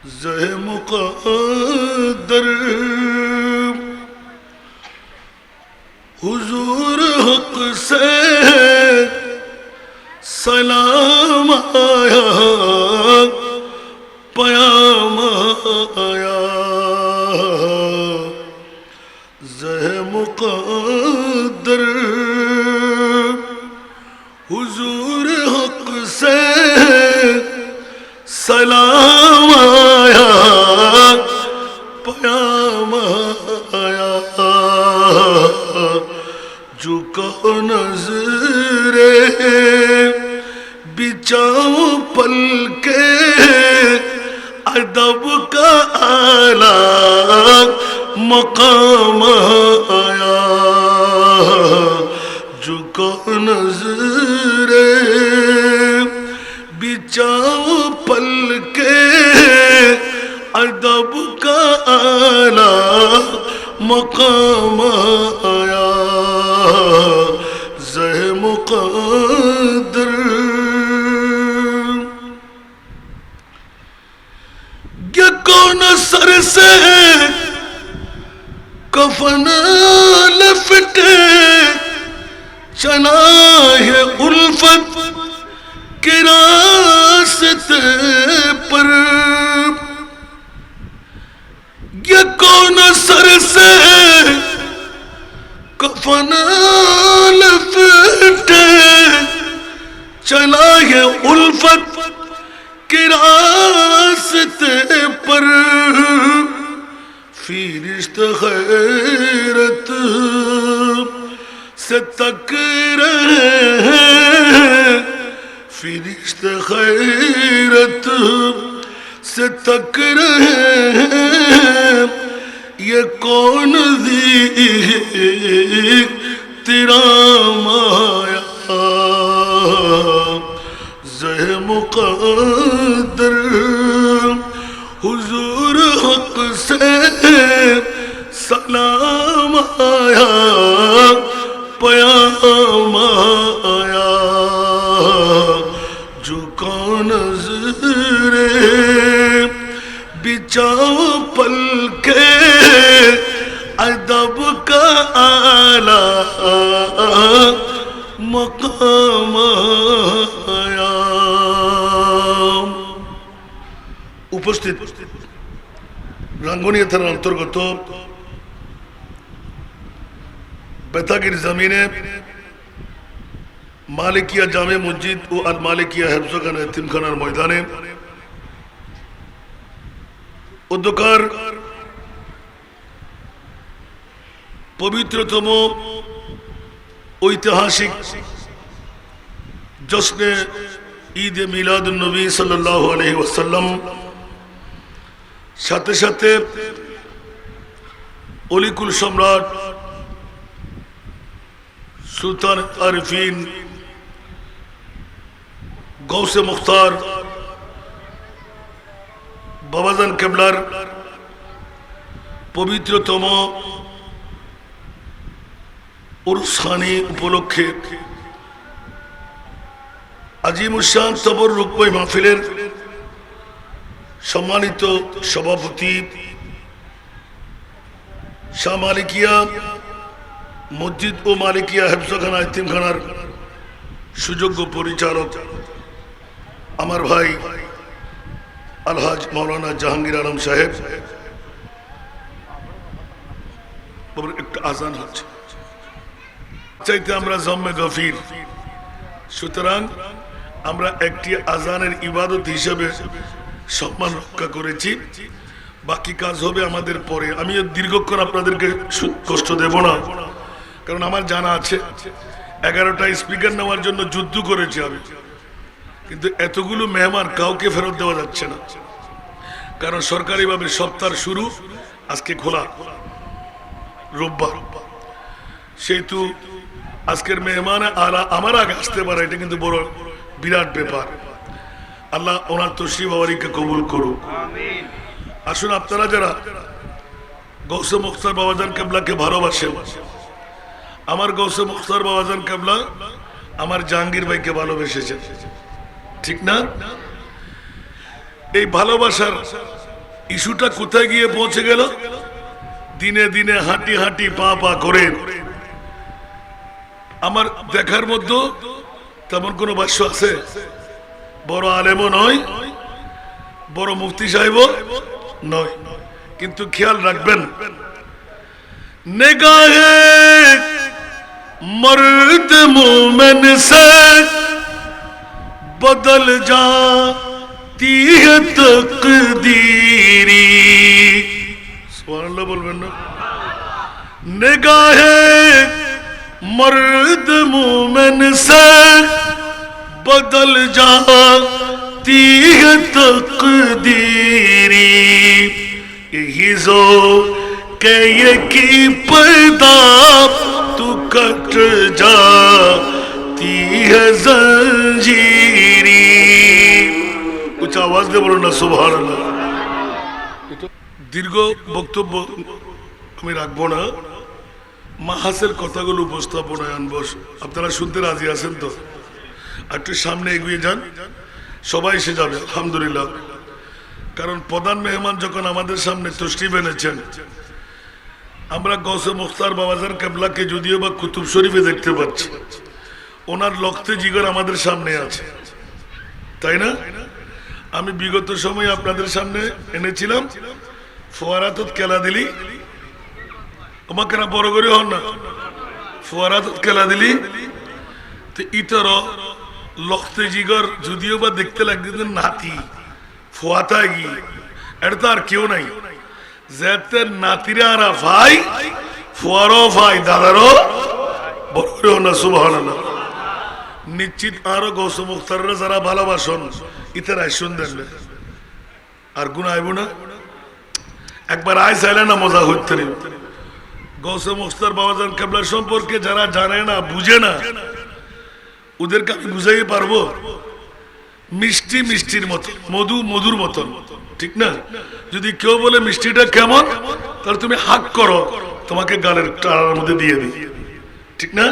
زہ مقدر حضور حق سے سلام آیا پیام آیا زہ مقدر حضور حق سے سلام آیا پیام آیا جو کہ نظرے بچاؤ پل کے ادب کا اعلیٰ مقام آیا جو کہ نظرے بچاؤ پل کے ادب کا اعلیٰ مقام آیا زہ مقدر یہ کون سر سے کفن لپٹے چلا ہے الفت کے راستے پر یہ کون سر سے کفن لپٹے چلا ہے الفت کے راستے پر فرشت خیرت سے تک رہے فرشت خیرت سے تک رہے یہ کون دی تیرا مایا زہ مقدر حضور حق سے سلام آیا پیام آیا جو کہ نظرے بچاؤ پل کے ادب کا اعلیٰ مقام آیا উপস্থিত রাঙ্গুনিয়া থানার অন্তর্গত বেতাগির জমিনে মালিকিয়া জামে মসজিদ ও আল মালিকিয়া হেফজখানা এতিমখানার ময়দানে অধ্যকার পবিত্রতম ঐতিহাসিক জশ্নে ঈদ এ মিলাদুন নবী সাল্লাল্লাহু আলাইহি ওয়াসাল্লাম সাথে সাথে অলিকুল সম্রাট সুলতান আরিফিন গৌসে মুখতার বাবাজান কেবলার পবিত্রতম উরুসখানি উপলক্ষে আজিমুশান তবররুকময় মাহফিলের সম্মানিত সভাপতি শাহ মালিকিয়া মসজিদ ও মালিকিয়া হেফজখানা এতিমখানার সুযোগ্য পরিচালক আমার ভাই আলহাজ মাওলানা জাহাঙ্গীর আলম সাহেব একটু আজান হচ্ছে চাইতে আমরা জম্মে গফির সুতরাং আমরা একটি আজানের ইবাদত হিসেবে সম্মান রক্ষা করেছি বাকি কাজ হবে আমাদের পরে আমি দীর্ঘক্ষণ আপনাদেরকে কষ্ট দেব না কারণ আমার জানা আছে 11টা স্পিকার নেওয়ার জন্য যুদ্ধ করেছি আমি কিন্তু এতগুলো মেহমান কাউকে ফেরত দেওয়া যাচ্ছে না কারণ সরকারিভাবে সপ্তাহ শুরু আজকে খোলা রোববার সেহেতু আজকের মেহমান আমার আগে আসতে পারে এটা কিন্তু বড় বিরাট ব্যাপার আল্লাহ ওনার তশরিফ আওয়ারিকে কবুল করুক আমিন আসুন আপনারা যারা গৌসে মুখতার বাবাজান কেবলাকে ভালোবাসেন আমার গৌসে মুখতার বাবাজান কেবলা আমার জাহাঙ্গীর ভাইকে ভালোবেসেছেন ঠিক না এই ভালোবাসার ইস্যুটা কোথায় গিয়ে পৌঁছে গেল? দিনে দিনে হাঁটি হাঁটি পা পা করে। আমার দেখার মধ্যে তেমন কোনো ভাষ্য আছে? বড় আলেমও নয়, বড় মুফতি সাহেবও নয়, কিন্তু খেয়াল রাখবেন, নিগাহে মর্দ মোমেন সে বদল जाती है तकदीरी। सुभान बोलবেন না? निगाहे मर्द मोमेन से बदल जाती है तकदीरी। यही जो के ये की पैदा तू कट जाती है जंजीरी। कुछ आवाज दे बोलो ना सुभानाल्लाह। दीर्घ বক্তব্য আমি রাখবো না, মাহাসের কথাগুলো উপস্থাপনায় আনবো। আপনারা শুনতে রাজি আছেন তো? একটু সামনে এগিয়ে যান, সবাই এসে যাবে আলহামদুলিল্লাহ। কারণ প্রধান মেহমান যখন আমাদের সামনে তশরিফ এনেছেন, আমরা গৌসে মুখতার বাবাজান কেবলাকে যদিও বা কুতুব শরীফে দেখতে পাচ্ছি, ওনার লক্তে জিগর আমাদের সামনে আছে, তাই না? আমি বিগত সময় আপনাদের সামনে এনেছিলাম ফোয়ারাত খেলা দিলি, আমাকে না বড় করে হন না, ফোয়ারাত খেলা দিলি তো ইতর লক্তে জিগর যদিও বা দেখতে লাগছে নাতি ফোয়াতা গিয়ে, এটা তো আর কেউ নাই। যেতে নাতিরা আর ভাই, ফোয়ারও ভাই, দাদারও বড় করে হন না সুবহানাল্লাহ। নিশ্চিত আরো গৌসে মুখতাররা যারা ভালোবাসন ইতারাই শুনবেন, আর গুণ আইব না। একবার আয় চাইলে না মজা হইতে নেই। গৌসে মুখতার বাবাজান কেবলা সম্পর্কে যারা জানে না, বুঝে না, ওদেরকে আমি বুঝাই পারবো? মিষ্টি মিষ্টির মতো, মধু মধুর মতন, ঠিক না? যদি কেউ বলে মিষ্টিটা কেমন, তাহলে তুমি হাক করো, তোমাকে গালের টাড়ার মধ্যে দিয়ে দিই, ঠিক না?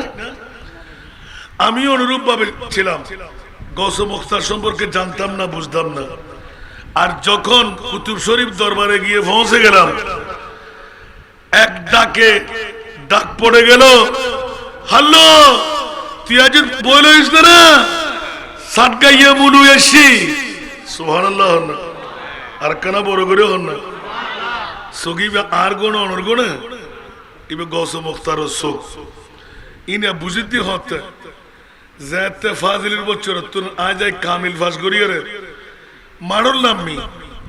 আমি অনুরূপ ভাবে ছিলাম, গৌসে মুখতার সম্পর্কে জানতাম না, বুঝতাম না। আর যখন কুতুব শরীফ দরবারে গিয়ে পৌঁছে গেলাম, এক ডাকে ডাক পড়ে গেল, হ্যালো তুই আজ বলিস না সাটকাইয়া মুলু এসি। সুবহানাল্লাহ হন না, আর কেনা বড় করে হন না। সগিবে আর কোন অনর কোনে ইবে গৌসে মুখতার শোক ইনে বুঝিতে হতে যেতে ফাজিলের বছর তুন আজ কামিল ফাঁস করিয়ে রে মারল নামনি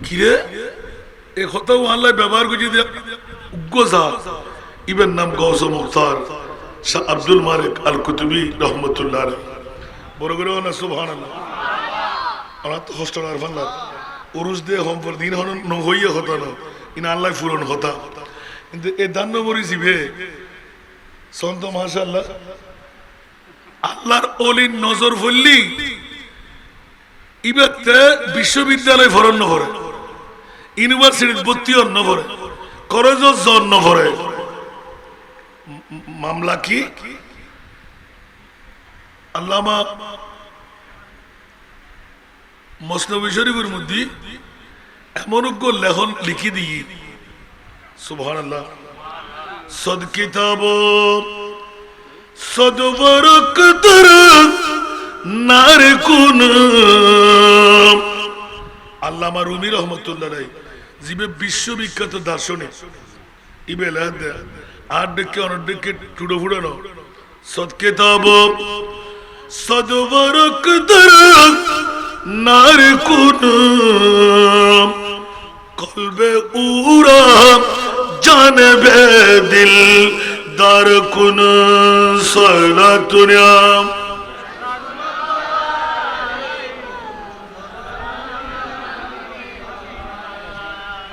কিরে এ কথাও আল্লাহ ব্যবহার করছি উগ্গজা। ইবের নাম গৌসে মুখতার শাহ আব্দুল মালিক আল কুতুবি রহমতুল্লাহ বড় করে না সুবহানাল্লাহ। আমার তো হোস্টেল আর ফান্না উরুস দিয়ে হোম পর দিন হন হইয়া হতো না, ইনা আল্লাহ ফুরন হতা। কিন্তু এ দান্ন মরিছি ভে সন্ত মাশাআল্লাহ আল্লাহর অলির নজর ফললি ইবাতে বিশ্ববিদ্যালয় ফরন্ন করে, ইউনিভার্সিটির ভর্তি অন্য করে, কলেজও জন্ম করে। মামলা কি আল্লামা মসনবী শরীফের মধ্যে এমন লেখন লিখি দিই সুবহানাল্লাহ। সদ কিতাব সদ বরকতর নারে কোন আল্লামা রুমি রহমতুল্লাহ জিবে বিশ্ববিখ্যাত দার্শনিক ইবে লেখ আর ডেকে অনেক ডেকে টুডো ফুটানো সদ কিতাব সদ বরকতর নারে কোন কলবে উরা জানবে দিল দার কোন সালাতুনা।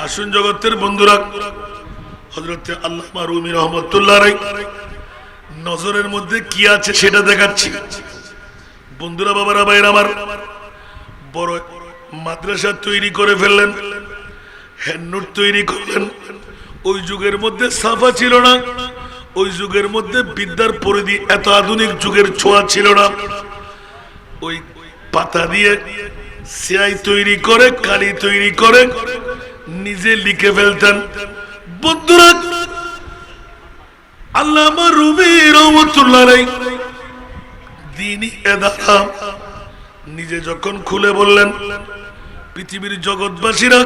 আসুন জগতের বন্ধুরা, হযরতে আল্লামা রুমি রহমাতুল্লাহ আলাইহি নজরের মধ্যে কি আছে সেটা দেখাচ্ছি। বন্ধুরা, বাবারা, ভাইরা আমার, বড় মাদ্রাসা তৈরি করে ফেললেন, হ্যান্ডনোট তৈরি করলেন। ওই যুগের মধ্যে সাফা ছিল না, ওই যুগের মধ্যে বিদ্যার পরিধি এত আধুনিক যুগের ছোঁয়া ছিল না। ওই পাতা দিয়ে সিয়াই তৈরি করে, কালি তৈরি করে, নিজে লিখে ফেলতেন। বন্ধুরা, আল্লামা রুমি রহমাতুল্লাহ আলাইহি দ্বীনি এদারা নিজে যখন খুলে বললেন, পৃথিবীর জগৎবাসীরা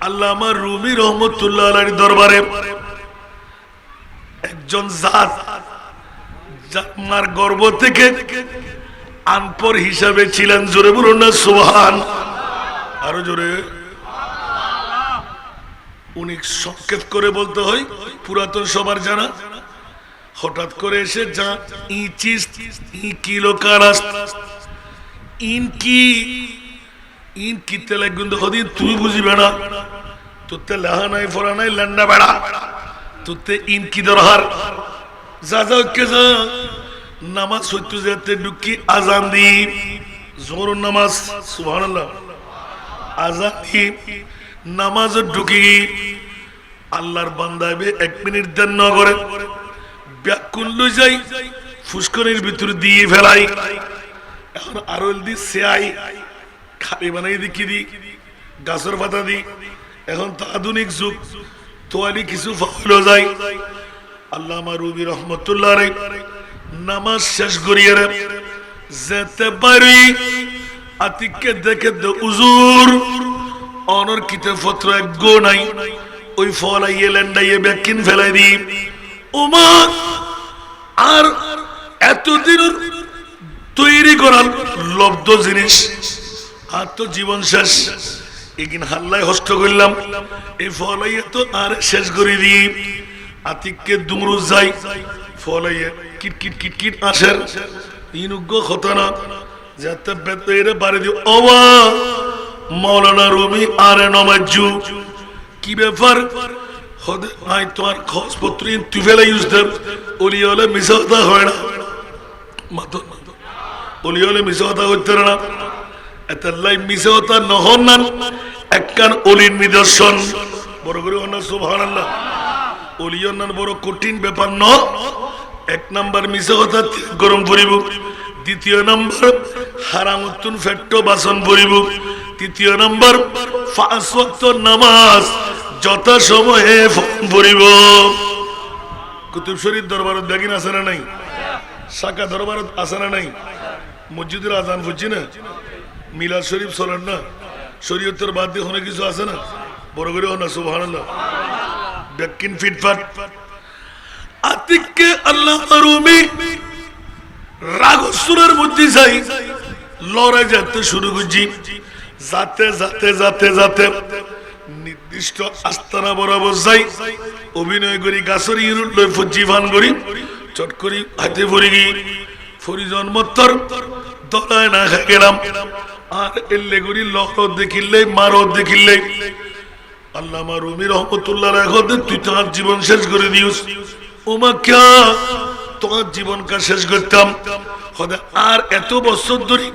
আল্লামা রুমি রহমাতুল্লাহ আলাইহির দরবারে একজন জাত, যার মার গর্ভ থেকে আনপর হিসাবে ছিলেন। জোরে বলুন না সুবহান। আরো জোরে। উনি সংক্ষেপ করে বলতে হয়, পুরাতন সবার জানা। হঠাৎ করে এসে যা ই চিজ ই কিলো কারাস ইনকি ইনকি তেলে গুন্দ হদিন তুই বুঝিবে না, তোতে লেহা নাই ফরা নাই লেন্ডা বেড়া, তোতে ইনকি দরহার যা যা কে যা নামাজ হইতে যেতে ঢুকি আজান দি জোর নামাজ সুবহানাল্লাহ আজান দি নামাজ ঢুকি আল্লাহর বান্দাবে 1 মিনিট দেন না করে ব্যাকুল লই যাই ফুসকনির ভিতর দিয়ে ফেলাই। এখন আরল দি সেআই খালি বানাই দি কি দি গাছের পাতা দি। এখন তো আধুনিক যুগ, তোয়ালি কিছু ফলো যায়। আল্লামা রুমি রহমাতুল্লাহ আলাইহি নামাজ শেষ করিয়ে যেতে পারি আতিককে দেখে দে হুজুর অনর কিতে পত্র এক গো নাই, ওই ফলাইয়ে লেন্ডাইয়ে ব্যাকিন ফেলাই দি। ওমা আর এতদিন তৈরি করার লব্ধ জিনিস আর তো জীবন শেষ, এগিন হাল্লায় হস্ত করলাম, এই ফলাইয়ে তো আর শেষ করে দিই। আতিককে দুমরু যাই ফলাইয়ে কিট কিট কিট কিট আসের ইনুগ্য খতনা যাতে বেতরে বাড়ি দি। ওবা মাওলানা রুমি আরে নমাজু কি ব্যাপার হদে আই তোমার খোঁজপত্র তুই ফেলে ইউজ দেব ওলি হলে মিশাওতা হয় না, মাতো ওলি হলে মিশাওতা হইতে না। এতাল্লাই মিশাওতা নহন না একখান অলির নিদর্শন। বড় করে না সুবহানাল্লাহ। অলিয়র নান বড় কঠিন ব্যাপার ন। 1 নাম্বার মিশাওতা গরম পড়িব, 2য় নাম্বার হারামুত্তুন ফেট্টো বাসন পড়িব, 3য় নাম্বার 5 ওয়াক্ত নামাজ যথা সময়ে পড়িব। কুতুব শরীফ দরবারত বেগিন আছে না নাই? শাখা দরবারত আছে না নাই? মসজিদের আজান ফুটছি না, মিলাদ শরীফ চলেন না, শরীয়তের বাদ দিয়ে অনেক কিছু আছে না। বড় করে না সুবহানাল্লাহ। বেকিন ফিটফাট আতিককে আল্লামা রুমি রাগসুরের মধ্যে যাই লড়াই যেতে শুরু করছি। যাতে যাতে যাতে যাতে নির্দিষ্ট আস্তানা বরাবর যাই অভিনয় করি গাছর ইউনিট লই ফজি ফান করি চট করি হাতে পড়ি গিয়ে ফরিজন মত্তর দলায় না খাই গেলাম। আর এল্লে করি লহ দেখিলে মারো দেখিলে আল্লামা রুমি রহমতুল্লাহ রাখতে তুই তোমার জীবন শেষ করে দিস। ওমা ক্যা তোমার জীবন কা শেষ করতাম আর এত বছর ধরে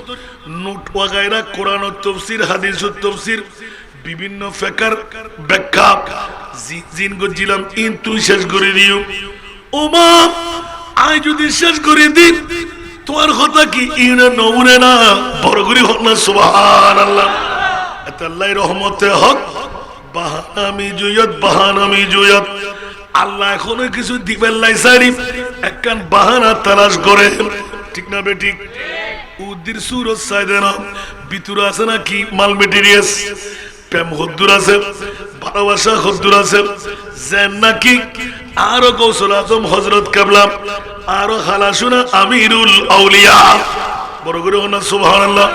নোট ওয়াগায়রা কোরআন ও তাফসীর হাদিস ও তাফসীর বিভিন্ন ফিকর ব্যাখ্যা জিন গজিলাম ইন তুই শেষ করে দিও। ওমা আই যদি শেষ করে দিই তোমার কথা কি ইনে নমুনে না বড় করে হোক না সুবহানাল্লাহ। এত আল্লাহর রহমতে হক বাহানামি জুয়ত বাহানামি জুয়ত আল্লাহ এখনো কিছু দিবেন লাই সারি একখান বাহানা তালাশ করে। ঠিক না বেঠিক? উদ্দির সুরজ সাইদেনা ভিতরে আছে নাকি মাল মেটেরিয়ালস প্রেম হদ্দুর আছে, ভালোবাসা হদ্দুর আছে, জেন নাকি আরো গৌসুল আজম হযরত কেবলা আরো খালাসুনা আমিরুল আউলিয়া। বড় করে না সুবহানাল্লাহ।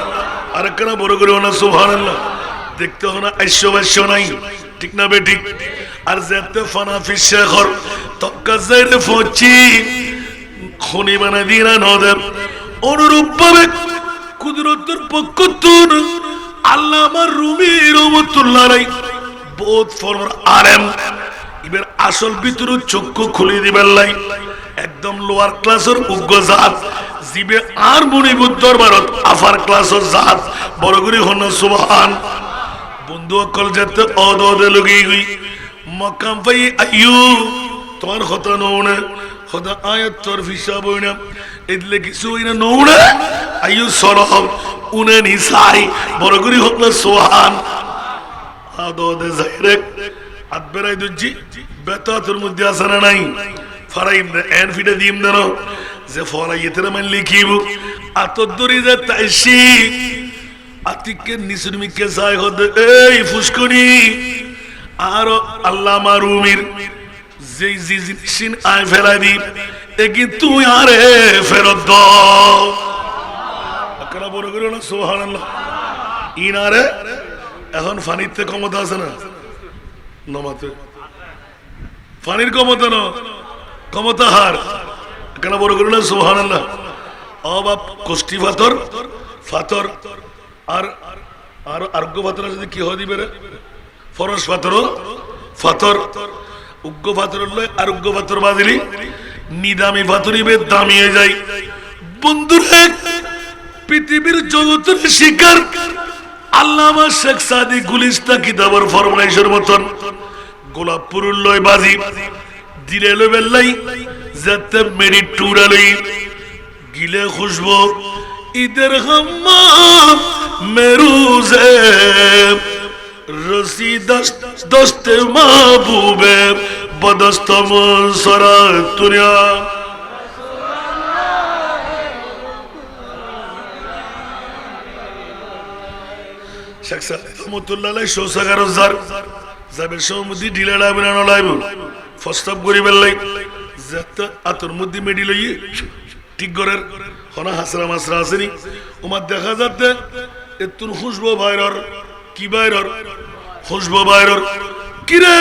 আরেকখানা বড় করে না সুবহানাল্লাহ। দেখতে হো না আইশ্ববাস্য নাই। ঠিক না বেঠিক? আর যেতে ফানাফি শেখর তক্কা যাইরে ফচি খনি বানা দিনা নদের অনুরূপ ভাবে কুদরতের পক্ষ তুন আল্লামা রুমি রহমাতুল্লাহ আলাইহি বহুত ফরর আলেম ইবের আসল ভিতর চক্ষু খুলে দিবেন লাই একদম লোয়ার ক্লাসের উগ্র জাত জিবে আর মনিবুর দরবারত আফার ক্লাসের জাত। বড় করে হন সুবহান। বন্ধু অকল যেতে অদে লগি গই মকাম পাই আইয়ু তোমার কথা নৌনে খোদা আয়াত তোর হিসাব হইনা এদলে কিছু হইনা নৌনে আইয়ু সরব উনে নিসাই। বড় করে হোক না সুবহান। আদদে জাইরেক আদবেরাই দুজি বেতাতুর মধ্যে আছে না নাই ফারাইম দে এন ফিডে দিম দেন যে ফলাইতে মান লিখিব আতদরি যে তাইসি আতিকে নিসুরমিকে যায় হদে এই ফুসকনি আর আল্লামা রুমির যেই জিনিসিন আয় ফেলাই দি একি তুই আরে ফেরত দাও আকরা বড় করে না সুবহানাল্লাহ ইনারে এখন ফানিতে ক্ষমতা আছে না নমাতে ফানির ক্ষমতা না ক্ষমতা হার কেন বড় করে না সুবহানাল্লাহ অবাপ কোষ্ঠী পাথর পাথর আর আর আরোগ্য পাথর যদি কি হয় দিবে রে ফরস পাথর পাথর উগ্র পাথর লয় আরোগ্য পাথর বাদিলি নিদামি পাথরিবে দামিয়ে যায় বন্ধুরা পৃথিবীর জগতের শিকার আল্লামা শেখ সাদি গুলিস্তা কিতাবের ফরমাইশের মতন গোলাপপুর লয় বাজি দিলে লয় বেল্লাই যাতে মেরি টুরালই গিলে খুশবো ঈদের হাম্মাম মেরুজে রসি দস্তে মাহবুবে বদস্তম সরা তুরিয়া শেখ সাদি রহমতুল্লাহ আলাইহি শৌচাগার জার যাবের সমুদ্রি ঢিলা লাইবে না লাইবে ফস্তাব করি বেল্লাই যাতে আতর মধ্যে মেডি লই ঠিক করার হনা হাসরা মাসরা আসেনি ওমার দেখা যাতে এতুন খুশবো বাইরর কি বাইরর খুশবো বাইরর কিরে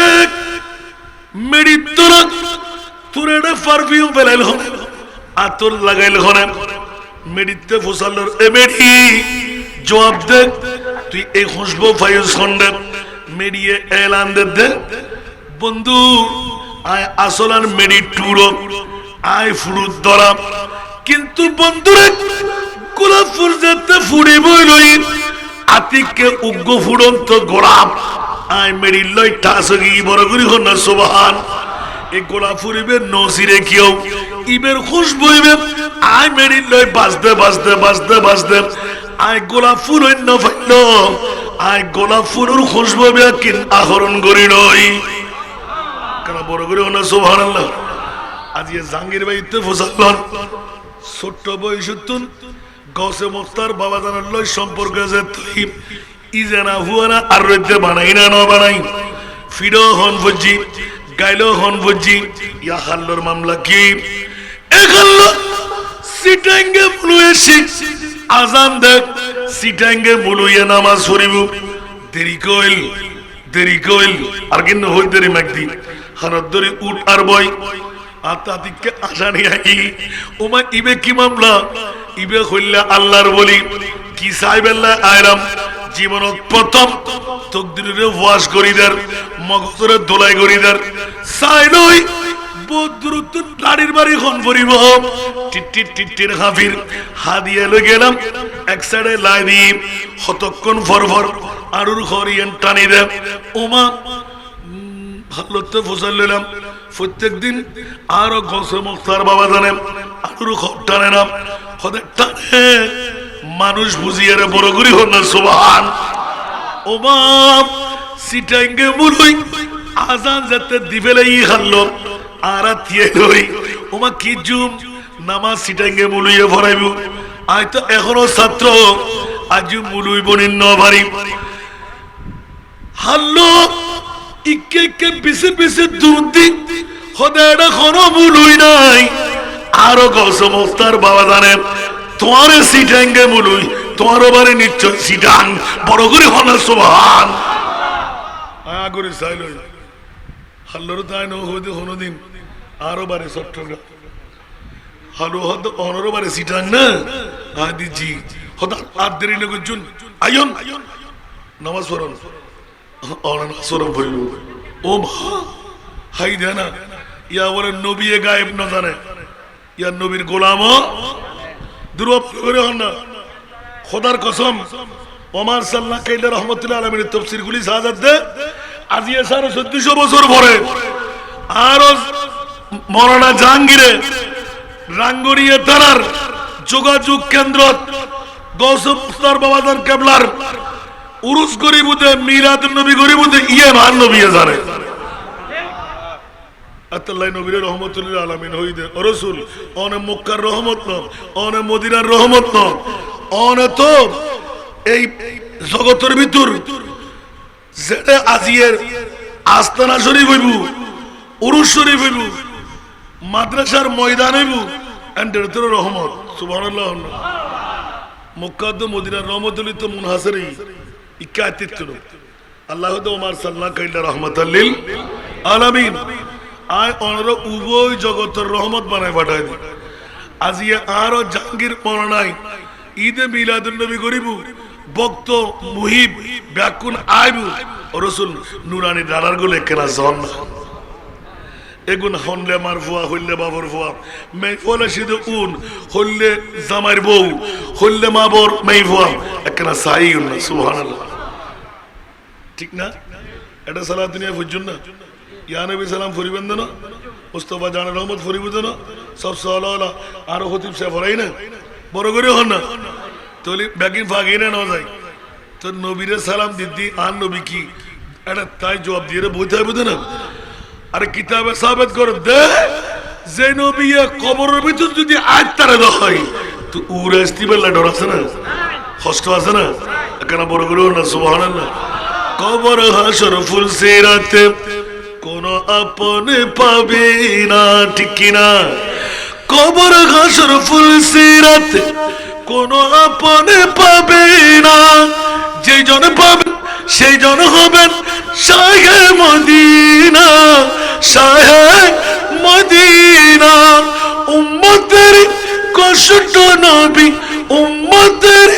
মেডি তোরা তোর একটা পারফিউম ফেলাইল হনে আতর লাগাইল হনে মেডিতে ফসালর এ মেডি জবাব দে তুই এই খুশবো ফায়ুজ খন্ডে মেডিয়ে এলান দে বন্ধু আয় আসলান মেডি টুরো আয় ফুরুত ধরা কিন্তু বন্ধুরে গোলাপ ফুল যাতে ফুড়ে বই লই আতিককে উগ্র ফুড়ন্ত গোলাপ আয় মেডি লই টাসগি বড় করি হন না সুবহান এই গোলাপ ফুরিবে নসিরে কেউ ইবের খুশবু ইবে আয় মেডি লই বাজতে বাজতে বাজতে বাজতে আয় গোলাপ ফুল অন্য ফাইল আয় গোলাপ ফুলের খুশবু কিন আহরণ করি লই কেন বড় করি হন না সুবহানাল্লাহ আজকে জাহাঙ্গীর ভাই ইতে ফসালন ছোট্ট বয়সুতুন গসে মুক্তার বাবা জানার লই সম্পর্ক যে তুই ইজানা হুয়ানা আর রইতে বানাই না বানাই ফিডো হন ফজি গাইলো হন ফজি ইয়া হাল্লোর মামলা কি এ হাল্লো সিটাঙ্গে মুলুয়ে শিখ আজান দেখ সিটাঙ্গে মুলুয়ে নামাজ পড়িব দেরি কইল আর কিন্তু হই দেরি মাগদি হানত ধরে উঠ আর বই আতাদিকে আসানি আই ওমা ইবে কি মামলা ইবে কইলা আল্লাহর বলি কি সাইবেল্লা আয়রাম জীবনত প্রথম তকদিরে ওয়াশ করিদার মগজরে দোলাই করিদার সাইলই বদ্রুত লাড়ির বাড়ি খন পরিব টিটির হাফির হাদিয়ে লই গেলাম এক সাইডে লাই দি হতক্ষণ ফরফর আরুর খরিয়ান টানি দে ওমা হালতে ফসাল লইলাম প্রত্যেক দিন আরো গসে মুক্তার বাবা জানেন আরো টানে না হতে টানে মানুষ বুঝিয়ে বড় করি হন না সুবহান ও বাপ সিটাঙ্গে মুলুই আজান যাতে দিবেলে ই হারলো আর আতিয়ে লই ওমা কি জুম নামাজ সিটাঙ্গে মুলুইয়ে ভরাইব আই তো এখনো ছাত্র আজ মুলুই বনিন নবারি হারলো ইকে কে বিসে বিসে দুধি হদেড়া কোনো মুলুই নাই আরো গসমস্তার বাবা জানেন তোমার সিটাঙ্গে মুলুই তোমার বারে নিশ্চয় সিটাং বড় করে হনা সুবহান আগরে চাইল হাল্লোর তাই ন হইতে কোনদিন আরো বারে চট্টগ্রাম হালো হদ অনরো বারে সিটাং না আদি জি হদ আর দেরি না গুজুন আয়ন নামাজ পড়ুন অনন সরম পড়িল ও ভা হাই দেনা ইয়া বলে নবী গায়েব না জানে ইয়া নবীর গোলাম দুর্বল করে হন না খোদার কসম ওমর সাল্লাল্লাহু আলাইহি রাহমাতুল্লাহ আলামিনের তাফসীর গুলি সাজাত দে আজি এসার 1400 বছর পরে আর মরানা জাহাঙ্গীরে রাঙ্গুনিয়া থানার যোগাযোগ কেন্দ্র গৌসে মুস্তার বাবাজান কেবলার উরুস গরিবুদে মিলাদুন নবী গরিবুদে ইয়ে মান নবী জানে আল্লাহ নবীর রহমতুল লিল আলামিন হইদে ও রাসূল অনে মক্কার রহমত ন অনে মদিনার রহমত ন অনে তো এই জগতের ভিতর যেটা আজিয়ের আস্তানা শরীফ হইব উরুস শরীফ হইব মাদ্রাসার ময়দান হইব এন্ডের তোর রহমত সুবহানাল্লাহ মক্কা তো মদিনার রহমতুল তো মুনহাসিরি ইকাতিত আল্লাহ তো ওমার সাল্লাল্লাহু আলাইহি রাহমাতাল লিল আলামিন আয় অনর উভয় জগতের রহমত বানায় পাঠায় দি আজিয়ে আরো জাহাঙ্গীর মরনাই ঈদে মিলাদুন নবী করিব ভক্ত মুহিব ব্যাকুন আইবু রাসূল নুরানি দালার গুলো কেনা জন এগুন হনলে মারফুয়া হইলে বাবর ফুয়া মেফলা সিদে উন হইলে জামাইর বউ হইলে মাবর মেফুয়া একনা সাইউন না সুবহানাল্লাহ ঠিক না এটা সালাত দুনিয়া বুঝুন না ইয়া নবী সালাম ফরিবেন না মুস্তাফা জানের রহমত ফরিবেন না সব সালালা আর খতিব সাহেব হরাই না বড় করে হন না তোলি ব্যাগিন ফাগি না না যায় তো নবীরে সালাম দিদি আর নবী কি এটা তাই জবাব দিয়ে বইতে হবে না আরে কিতাবে সাবিত করে দে যে নবী কবরের ভিতর যদি আজ তারে হয় তো উড়ে আসতিবেলা ডর আছে না কষ্ট আছে না কেন বড় করে না সুবহানাল্লাহ কবর হাসর ফুল সিরাতে কোন আপন পাবে না ঠিক কিনা কবর হাসর ফুল সিরাতে কোন আপন পাবে না যেই জন পাবেন সেই জন হবেন শাহে মদিনা শাহে মদিনা উম্মতের কষ্ট নবী উম্মতের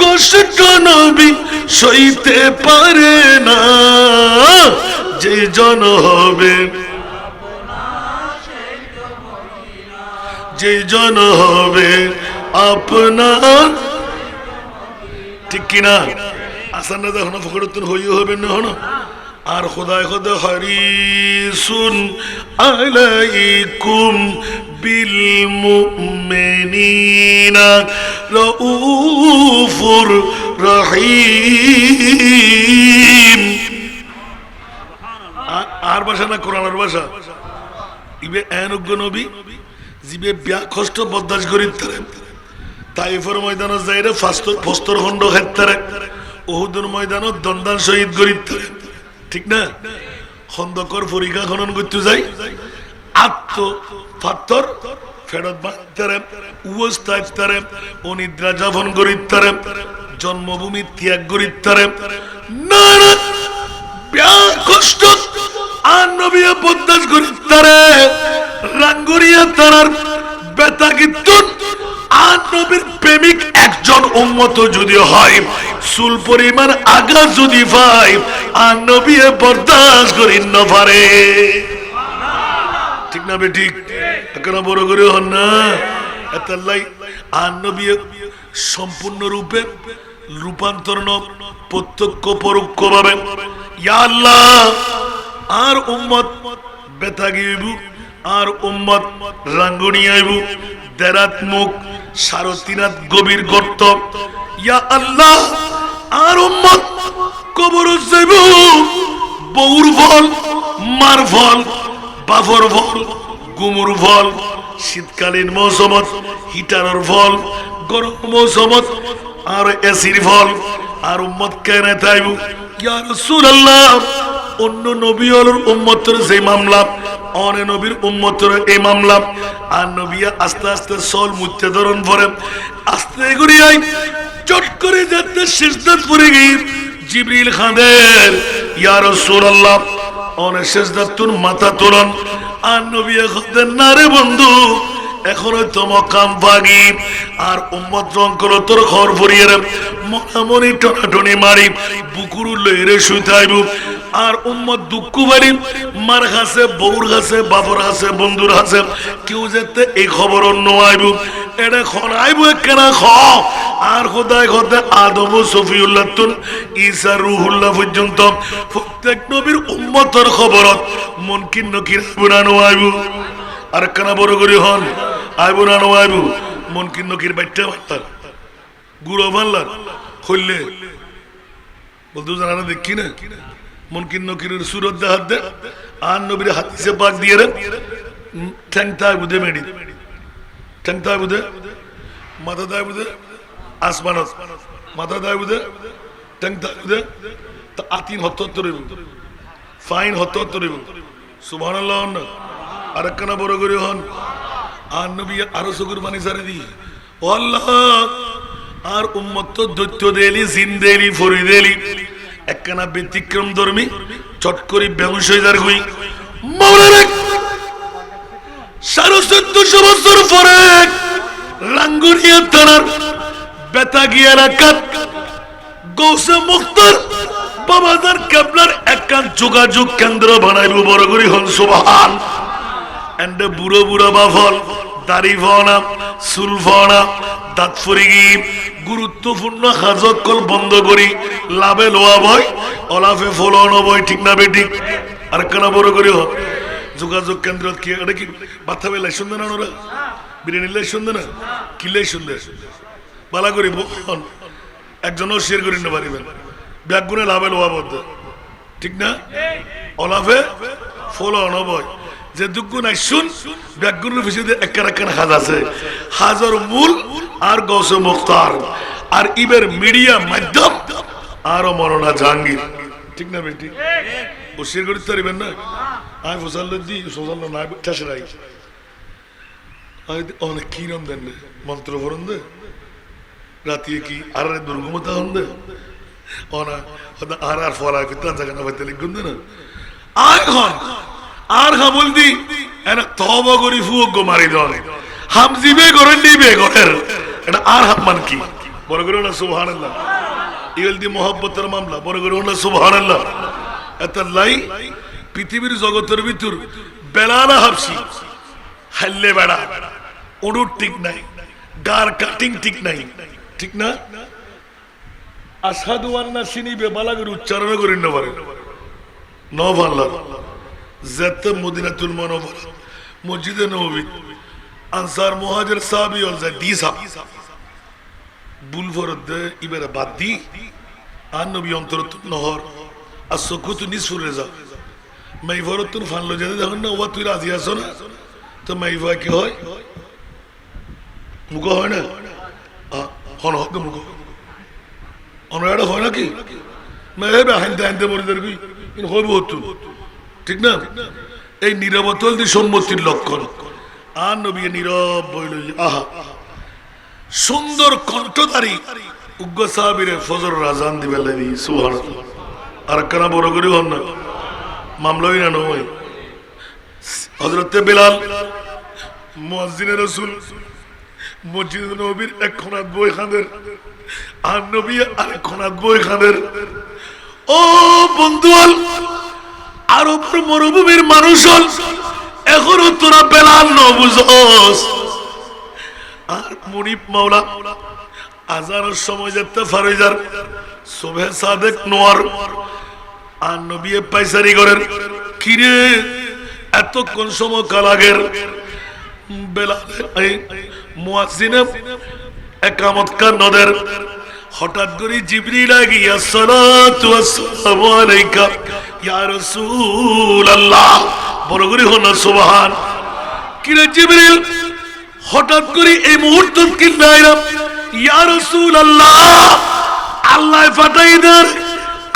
কষ্ট নবী সইতে পারে না যে জন হবে যে জন হবে আপনার ঠিক কিনা আসান না দেখো ফখরুদ্দিন হইও হবে না হন আর খোদায় খোদা হারিসুন আলাইকুম বিল মুমিনিনা রাউফুর রহিম আর ভাষা না কোরআনের ভাষা ইবে এনজ্ঞ নবী জিবে ব্যাক কষ্ট বরদাস্ত করি তাইফের ময়দানে যাইরে ফস্তর খন্ড খেতারে উহুদের ময়দানে দন্দান শহীদ করি ঠিক না খন্দকর পরীক্ষা খনন করতে যাই আত্ম পাত্তর ফেরত বাঁধতারে উস্তারে অনিদ্রা যাপন করিতারে জন্মভূমি ত্যাগ করিতারে না না ব্যাক কষ্ট আর নবী বরদাস্ত করিতারে রাঙ্গুরিয়া তারার বেতা কীর্তন আর নবীর প্রেমিক একজন উম্মত যদি হয় চুল পরিমাণ আগা যদি পাই আর নবী বরদাস্ত করি না পারে ঠিক না বেঠিক এখন বড় করে হন না এতাল্লাই আর নবী সম্পূর্ণ রূপে রূপান্তরণ প্রত্যক্ষ পরোক্ষ ভাবে ইয়া আল্লাহ আর উম্মত বেতা গিয়েব আর উম্মত রাঙ্গুনি আইব দেরাত মুখ সারতিনাথ গভীর গর্ত ইয়া আল্লাহ আর উম্মত কবর যাইব বউর ফল মার ফল বাফর ফল গুমুর ফল শীতকালীন মৌসুমত হিটারের ফল গরম মৌসুমত আর এসির ফল আর উম্মত কেন তাইব ইয়া রাসূলুল্লাহ অন্য নবী হলোর উম্মতের যে মামলা অনে নবীর উম্মতের এই মামলা আর নবী আস্তে আস্তে সল মুত্তে ধরন পরে আস্তে করে আই চট করে যেতে সিজদাত পড়ে গই জিবরিল খাদের ইয়া রাসূলুল্লাহ অনে সিজদাতুন মাথা তোলন আর নবী খাদের না রে বন্ধু এখনো তোম কাম ভাগি আর উম্মত রং করো তোর ঘর ভরিয়ে মনামনি টনাটনি মারি বুকুরু লইরে শুইতাইব আর উম্মত দুঃখ বাড়ি মার কাছে বউর কাছে বাবার কাছে বন্ধুর কাছে কেউ যেতে এই খবর অন্য আইব এটা খনাইব কেনা খ আর খোদায় খোদা আদম সফিউল্লাহ তুন ঈসা রুহুল্লাহ পর্যন্ত প্রত্যেক নবীর উম্মতের খবরত মুনকির নকির পুরানো আইব আর কেনা বড় করে হন আইব না আইব মুনকির নকির বাইটা ভাল্লার গুড়ো ভাল্লার হইলে বলতে জানা দেখি না মুনকিন নকিরের সুরত দে হাত দে আর নবীর হাদিসে পাক দিয়ে রে ঠ্যাংটা বুঝে মেডি ঠ্যাংটা বুঝে মাথা দায় বুঝে আসমানত মাথা দায় বুঝে ঠ্যাংটা বুঝে তা আতিন হত্তর রইব ফাইন হত্তর রইব সুবহানাল্লাহ হন না আর একখানা বড় করে হন আর নবী আরো চকুর পানি ছাড়ে দি ও আল্লাহ আর উম্মত তো দৈত্য দেলি জিন দেলি ফরি দেলি একখানা ব্যতিক্রম ধর্মী চট করি ব্যবসায়ীদার হই মাওলানা 1450 বছর পরে রাঙ্গুনিয়া থানার বেতাগিয়া এলাকার গৌসে মুখতার বাবাজার কেবলার একখান যোগাযোগ কেন্দ্র বানাইব বড় করি হন সুবহান এন্ড বুড়ো বুড়ো বাফল দাড়ি ফনা চুল ফনা দাঁত ফুরিগি গুরুত্বপূর্ণ হাজত কল বন্ধ করি লাভে লোয়া বয় অলাফে ফলন বয় ঠিক না বেঠিক আর কেন বড় করি হন যোগাযোগ কেন্দ্র কি এটা কি বাথা বেলায় শুনবে না ওরা বিরিয়ানি লাই শুনবে না কিলাই শুনবে বালা করি বহন একজনও শেয়ার করে নিতে পারিবেন ব্যাগুনে লাভে লোয়া বদ্ধ ঠিক না অলাফে ফলন বয় যে দুঃখ নাই শুন ব্যাগুনের পিছনে একখান হাজ আছে হাজার মূল আর গৌসে মুখতার আর ইবের মিডিয়া মাধ্যম আরো মরনা জাহাঙ্গীর ঠিক না বেটি ও শেয়ার করতে পারিবেন না আমি ফসাল দি সোজাল না ঠেসে রাই অনেক কিরম দেন মন্ত্র ভরণ দে রাতে কি আর দুর্গমতা হন দে অনা আর আর ফলা করতে জায়গা না পাইতে লিখুন দে না আর হন আর হামল দি এনা তওবা করি ফুক মারি দন হাম জিবে করেন নিবে করেন এটা আর হাম মান কি বড় করে না সুবহানাল্লাহ ইল দি মোহাব্বতের মামলা বড় করে না সুবহানাল্লাহ এত লাই পৃথিবীর জগতের ভিতর বেলানা হাবসি হাল্লে বেড়া উড়ুর ঠিক নাই গার কাটিং ঠিক নাই ঠিক না আসাদু আন্না সিনিবে বালা করে উচ্চারণ করেন না পারে নবাল্লাহ যেতে মদিনাতুল মুনাওয়ারা মসজিদে নববী আনসার মুহাজির সাহাবী হল যায় দিসা বুল ফরদ ইবারে বাদ দি আর নবী অন্তরত নহর আর সুকুত নিসফুর রেজা মাই ফরদ ফানলো যেতে দেখুন না ও তুই রাজি আছো না তো মাই ভাই কি হয় মুখ হয় না হন হক মুখ অনড়া হয় নাকি মেহেবে হানতে হানতে মরে দেখবি কিন্তু হইব হতো ঠিক না এই নীরবতল দি সম্মতির লক্ষণ আর নবী নীরব বইল আহা সুন্দর কণ্ঠধারী উগ্র সাহাবীরে ফজর আযান দিবে লাগি সুবহানাল্লাহ আর কানা বড় করে হন না মামলাই না নয় হযরতে বিলাল মুয়াজ্জিনে রাসূল মসজিদ নববীর এক খনাত বই খানের আর নবী আর খনাত বই খানের ও বন্ধুয়াল আরব মরুভূমির মানুষ হল এখনো তোরা বেলাল ন বুঝস আর মুনিব মাওলা আজানের সময় যেতে ফারিজার সুবহে সাদেক নোয়ার আর নবী পাইসারি করেন কিরে এত কোন সময় কালাগের বেলাল মুয়াজ্জিনে একামত কার নদের হঠাৎ করে জিবরিল আগিয়া সালাতু ওয়াসসালামু আলাইকা ইয়া রাসূলুল্লাহ বড় করে হন সুবহান কিরে জিবরিল হঠাৎ করে এই মুহূর্ত কি নাইরা ইয়া রাসূলুল্লাহ আল্লাহ ফাটাই দেন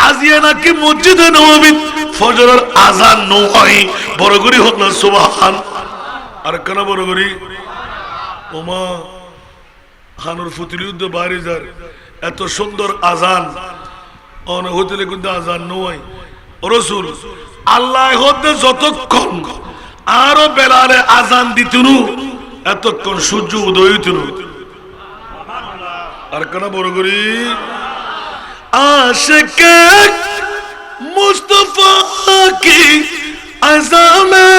আজিয়া নাকি মসজিদে নববী ফজরের আযান নয় বড় করে হন সুবহান আর কেন বড় করি ওমা হানুর ফুতিলিউদ্দ বারিজার এত সুন্দর আজান অন হোটেলে কিন্তু আজান নয় রাসূল আল্লাহ হতে যতক্ষণ আরো বেলালে আজান দিতুনু এতক্ষণ সূর্য উদয় হইতুনু আর কেন বড় করি আশিকে মুস্তাফা কি আজামে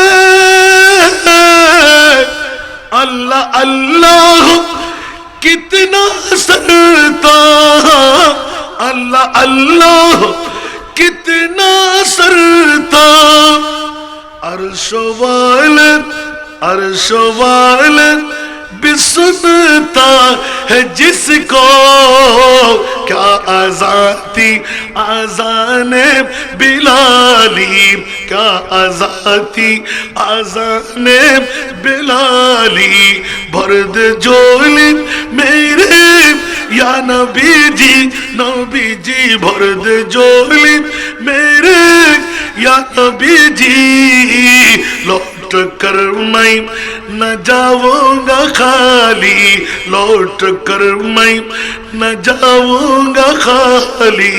अल्लाह अल्लाह कितना सरता अल्लाह अल्लाह कितना सरता अर्श वाले भी सुनता है जिसको क्या आजाती आजाने बिलाली, क्या आजाती आजाने बिलाली, भर दे झोली मेरे या नबी जी, भर दे झोली मेरे या नबी जी, लौट कर मैं न जाऊंगा खाली, लौट कर मैं न जाऊंगा खाली,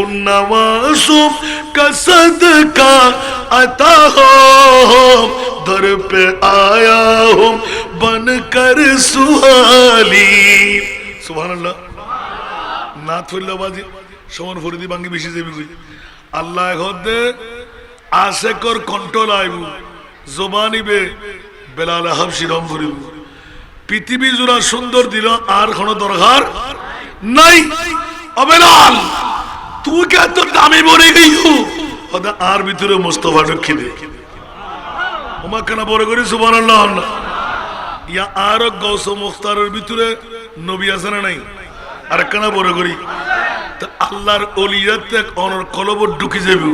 उन नवासों का सदका अता हो, दर पे आया हूँ बनकर सुहाली। सुभान अल्लाह। नाथ फुल्लाबाजी সমান ফরিদি বাঙ্গি বেশি যাবি কই আল্লাহ হদে আশেকর কন্ট্রোল আইব জবানিবে বেলাল হাবশি রম করিব পৃথিবী জোড়া সুন্দর দিল আর কোনো দরকার নাই। অবেলাল তুই কে এত দামি বনে গইও হদে আর ভিতরে মুস্তাফা ঢুকি দে ওমা কেন বড় করি সুবহানাল্লাহ। ইয়া আর গৌস মুখতারের ভিতরে নবী আছে না নাই? আর কেন বড় করি আল্লাহর অলিয়াতে অনর কলবর ঢুকি যাব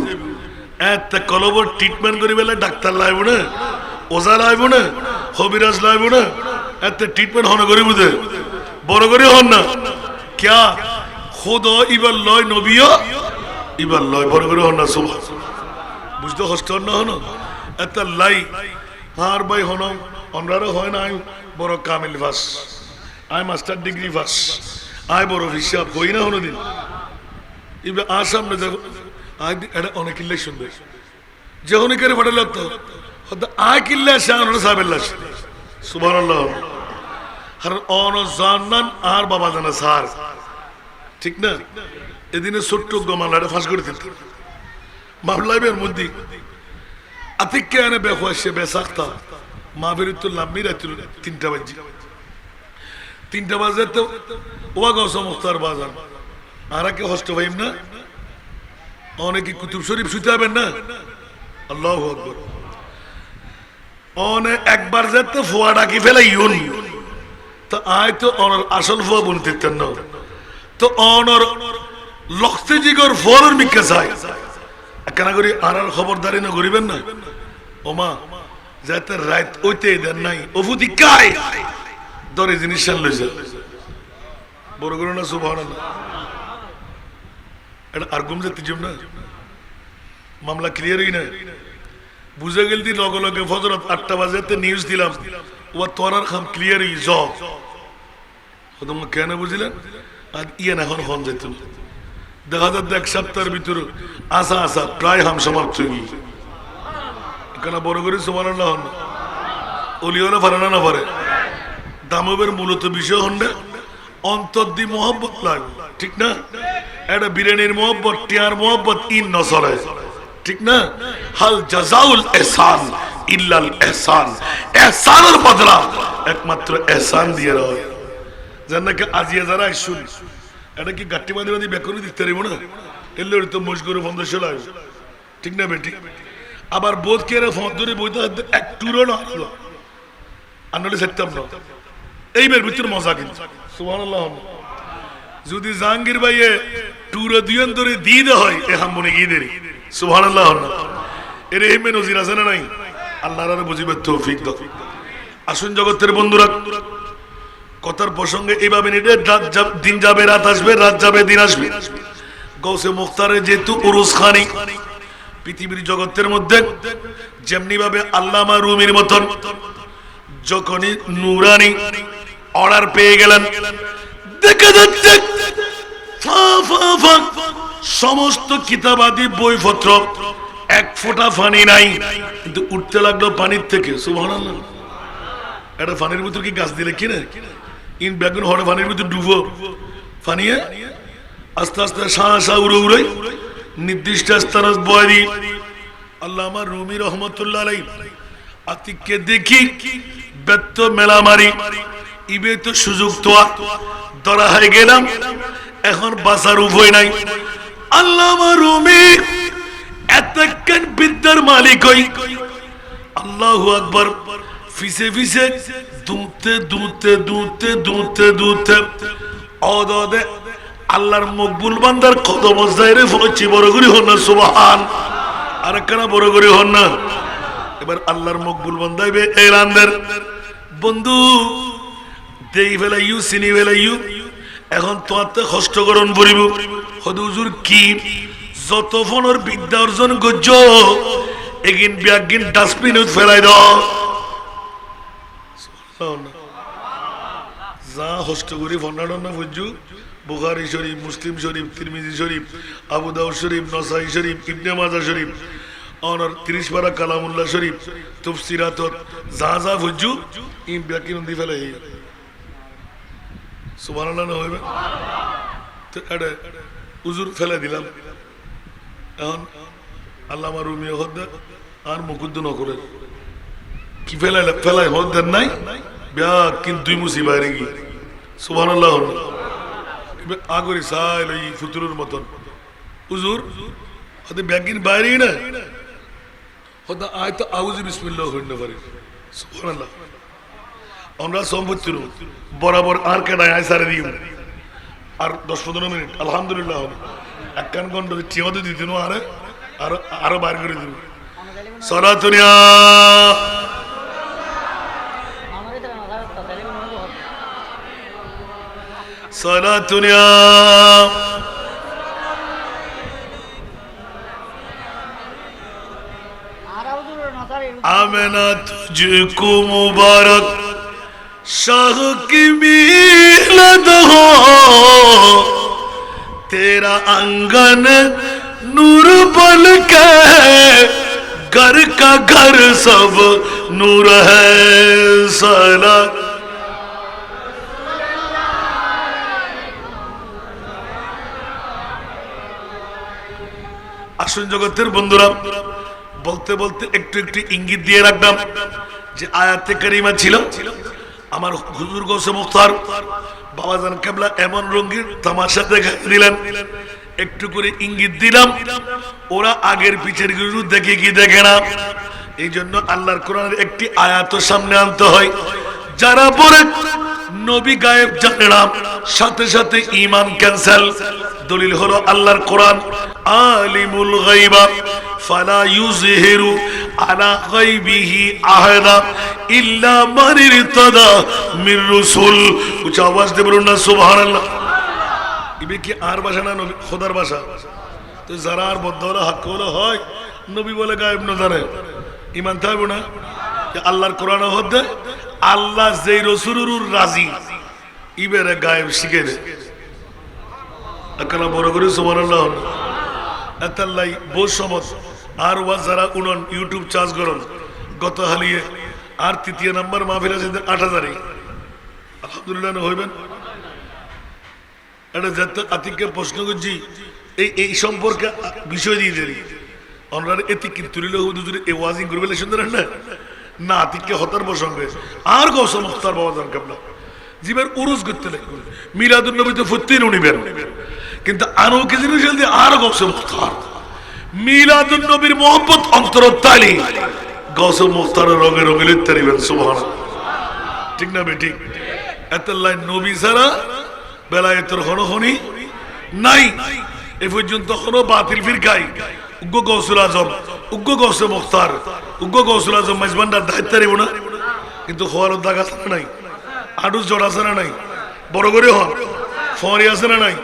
এত কলবর ট্রিটমেন্ট করি বেলা ডাক্তার লাইব না, ওজা লাইব না, হবিরাজ লাইব না, এত ট্রিটমেন্ট হন করি বুঝে বড় করে হন না ক্যা খুদ ইবার লয় নবীও ইবার লয় বড় করে হন না। সুবহান বুঝতে কষ্ট না হন এত লাই আর ভাই হন অনরারও হয় না আই বড় কামিল ফাস আই মাস্টার ডিগ্রি ফাস আয় বড় হিসাব হই না হনো দিন এবার আর সামনে দেখো আয় এটা অনেক কিল্লাই শুনবে যে অনেকের ফাটে লাগতো আয় কিল্লে আসে আনন্দ সাহেবের লাশ সুবহানাল্লাহ। আর অন জানান আর বাবা জানা সার ঠিক না এদিনে ছোট্ট মামলাটা ফাঁস করে দিত মামলাইবের মধ্যে আতিককে এনে বেখোয়াসে বেসাক্তা মা বেরোতো লাম্মি রাত্রি 3টা বাজে 3টা বাজে তো ওয়া গৌস মুখতার বাজার আর কে হস্ত ভাইম না অনেকে কুতুব শরীফ শুতে হবেন না আল্লাহু আকবার অনে একবার যেতে ফোয়া ডাকি ফেলে ইউন তো আয় তো অনর আসল ফোয়া বলতে না তো অনর লক্ষ্যে জিগর ফোয়ার মিকে চাই কেন করি আর খবরদারি না করিবেন না ওমা যাতে রাত ওইতে দেন নাই ওফুদি কায় দরে জিনিস লইছে বড় করো না সুবহানাল্লাহ। এটা আর গুম যেতে যাব না মামলা ক্লিয়ার হই না বুঝে গেল দি লগে লগে ফজরত 8টা বাজেতে নিউজ দিলাম ও তোরার খাম ক্লিয়ার হই জ তোমরা কেন বুঝলেন আর ইয়ে না এখন যেত দেখা যাচ্ছে এক সপ্তাহের ভিতরে আসা আসা প্রায় হাম সমাপ্ত হয়ে গিয়ে কেন বড় করে সুবহানাল্লাহ হন ওলিওলা পারে না পারে দামবের মূলত বিষয় হন না অন্তর দি মোহব্বত লাগে ঠিক না এটা বিরিয়ানির মোহব্বত টিয়ার মোহব্বত ইন নসরে ঠিক না হাল জাযাউল ইহসান ইল্লাল ইহসান ইহসানের বদলা একমাত্র ইহসান দিয়ে রয় জান্নাকে আজিয়া যারা শুন এটা কি গাট্টি বাঁধি বাঁধি বেকরি দিতে পারিব না এলে তো মশগুর 1500 লাগে ঠিক না বেটি আবার বোধ কে ফোন ধরে বইতে এক টুরো না আনলে সেটতাম না এইবার ভিতর মজা কিন্তু সুবহানাল্লাহ। যদি জাহাঙ্গীর ভাইয়ে টুরো দুইন ধরে দিয়ে হয় এ হাম মনে গিয়ে দেরি সুবহানাল্লাহ এর এমে নজির আছে না নাই আল্লাহর আর বুঝিবে তৌফিক দাও। আসুন জগতের বন্ধুরা কথার প্রসঙ্গে এইভাবে নিতে দিন যাবে রাত আসবে রাত যাবে দিন আসবে গৌসে মুখতারে যেহেতু উরুস খানি পৃথিবীর জগতের মধ্যে যেমনি ভাবে আল্লামা রুমির মতন যখনই নুরানি অর্ডার পেয়ে গেলেন দেখা যাচ্ছে সমস্ত কিতাবাদি বইপত্র এক ফোঁটা পানি নাই কিন্তু উঠতে লাগলো পানির থেকে সুবহানাল্লাহ। এটা পানির ভিতর কি গাছ দিলে কিনে ইন বেগুন হরে পানির ভিতর ডুবো পানিয়ে আস্তে আস্তে শাহ উড়ে উড়ে নির্দিষ্ট স্থান বয়রি আল্লামা রুমি রহমতুল্লাহ আলাইহি আতিককে দেখি ব্যর্থ মেলা মারি ইবে তো সুযোগ তো ধরা হয়ে গেলাম এখন বাঁচার উপায় নাই। আল্লামা রুমি এতক্ষণ বিদ্যার মালিক হই আল্লাহু আকবার ফিসে ফিসে দুতে দুতে দুতে দুতে দুতে অদদে আল্লাহর মকবুল বান্দার কদম জায়রে পৌঁছি বড় করি হন না সুবহান। আর একখানা বড় করি হন না। এবার আল্লাহর মকবুল বান্দাইবে এলানদের বন্ধু দেই ফেলাইউ চিনি ফেলাইউ এখন তোমার তো কষ্ট করণ পড়িব হুজুর কি যত ফোনের বিদ্যা অর্জন করছ এগিন ব্যাগিন ডাস্টবিনত ফেলাই দাও যা কষ্ট করি ফন্ডাডন না বুঝু বুখারী শরীফ মুসলিম শরীফ তিরমিজি শরীফ আবু দাউদ শরীফ নসাই শরীফ ইবনে মাজাহ শরীফ और 30 पारा कलामुल्लाह शरीफ तफसीरात जा बुझू इन ব্যাকিন দি ফেলে সুবহানাল্লাহ না হইবে তো এডে হুজুর ফেলে দিলাম এখন আল্লামা রুমি হদ আর মুকুদ্দ ন করে কি ফেলাই হদ নাই ব্যাকিন দুই মুসি বাইরে গি সুবহানাল্লাহ আগরি সাইল এই ফুতুরের মতন হুজুর হদ ব্যাকিন বাইরে না হদা আয়তো আউযু বিসমিল্লাহ হইনা পারে সুবহানাল্লাহ আমরা সম্পত্তি বরাবর আর কেডায় আয় সারে দিই আর 10-15 মিনিট আলহামদুলিল্লাহ এক কান গন্ড টিওতে দিতেন আরো বাইর করে দিন সালাতুনিয়া সালাতুনিয়া आमना तुझको मुबारक शाह की मिलद हो तेरा आंगन नूर बन के घर का घर सब नूर है सला আসুন জগতের বন্ধুরা বলতে বলতে একটু একটু ইঙ্গিত দিয়ে রাখলাম যে আয়াতে কারিমা ছিল আমার হুজুর গৌসে মুখতার বাবাজান কেবলা এমন রঙের তামাশা দেখাই দিলেন একটু করে ইঙ্গিত দিলাম ওরা আগের পিছের গুরু দেখে কি দেখে না এই জন্য আল্লাহর কোরআনের একটি আয়াত সামনে আনতে হয় যারা পড়ে নবী গায়েব জানে না সাথে সাথে ঈমান ক্যান্সেল দলিল হলো আল্লাহর কোরআন আলিমুল গায়বা ফালা ইউযহিরু আলা গায়বিহি আহাদা ইল্লা মান ইরতাদা মির রাসূল উচ্চ আওয়াজ দিয়ে বলুন না সুবহানাল্লাহ ইবে কি আর ভাষা না নবী খোদার ভাষা তো যারা আর বদলা হক বলে হয় নবী বলে গায়েব না জানে ঈমান থাকবে না যে আল্লাহর কোরআন হতে আল্লাহ যেই রাসূলুর রাজি ইবেরে গায়েব শিখে দে আকলা বড় করে সুবহানাল্লাহ এতাল্লাই বহু সমত আর ওয়া যারা উনন ইউটিউব চার্জ করুন গত হালিয়ে আর তৃতীয় নাম্বার মাহফিল আছে 8000 আলহামদুলিল্লাহ না হইবেন এটা যত আতিককে প্রশ্ন করছি এই সম্পর্কে বিষয় দিয়ে দেরি অনরার এতি কিন্তু হুজুর এই ওয়াজিং করবে শুনতে না না আতিককে হতার প্রসঙ্গে আর গৌস মুখতার বাবা জান কাবলা জীবের উরুজ করতে লাগবে মিলাদুন নবী তো ফুত্তির উনিবেন কিন্তু আরো কি জিনিস দিয়ে আর গৌস মুখতার মিলাদুন নবীর মোহাম্মত অন্তরতালি গৌস মুখতারের রঙে রঙে লিখতে দিবেন সুবহানাল্লাহ ঠিক না বেটি এতলাই নবী ছাড়া বেলায়েতের হনহনি নাই এ পর্যন্ত কোনো বাতিল ফিরকাই উগ্র গৌসুল আজম উগ্র গৌসে মুখতার উগ্র গৌসুল আজম মেজবানদার দায়িত্ব নিব না কিন্তু হওয়ার দাগ আছে না নাই আডুস জড় আছে না নাই বড় করে হন ফরি আছে না নাই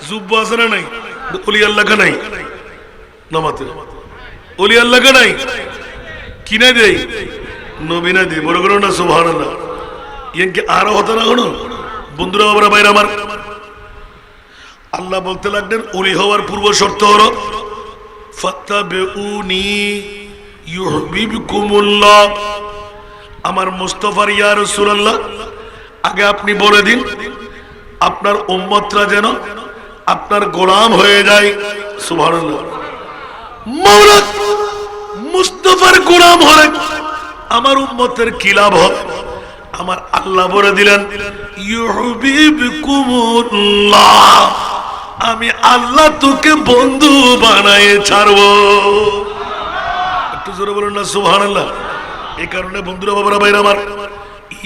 জুব্ব আছে না নাই অলি আল্লাহ কা নাই নামাতে অলি আল্লাহ কা নাই কি নাই দেই নবী না দেই বড় করে না সুবহানাল্লাহ ইয়ানকে আরো হতো না কোনো বন্ধুরা বাবারা বাইরে আমার আল্লাহ বলতে লাগলেন ওলি হওয়ার পূর্ব শর্ত হলো ফাত্তাবিউনি ইউহিব্বুকুমুল্লাহ আমার মুস্তাফার ইয়া রাসূলুল্লাহ আগে আপনি বলে দিন আপনার উম্মতরা যেন আপনার গোলাম হয়ে যায় সুবহানাল্লাহ মাওলা মুস্তাফার গোলাম হলে আমার উম্মতের কি লাভ হবে আমার আল্লাহ বলে দিলেন ইউহিব্বুকুমুল্লাহ আমি আল্লাহ তোকে বন্ধু বানায়ে ছাড়বো একটু জোরে বলুন না সুবহানাল্লাহ এই কারণে বন্ধুরা বাবারা ভাইরা আমার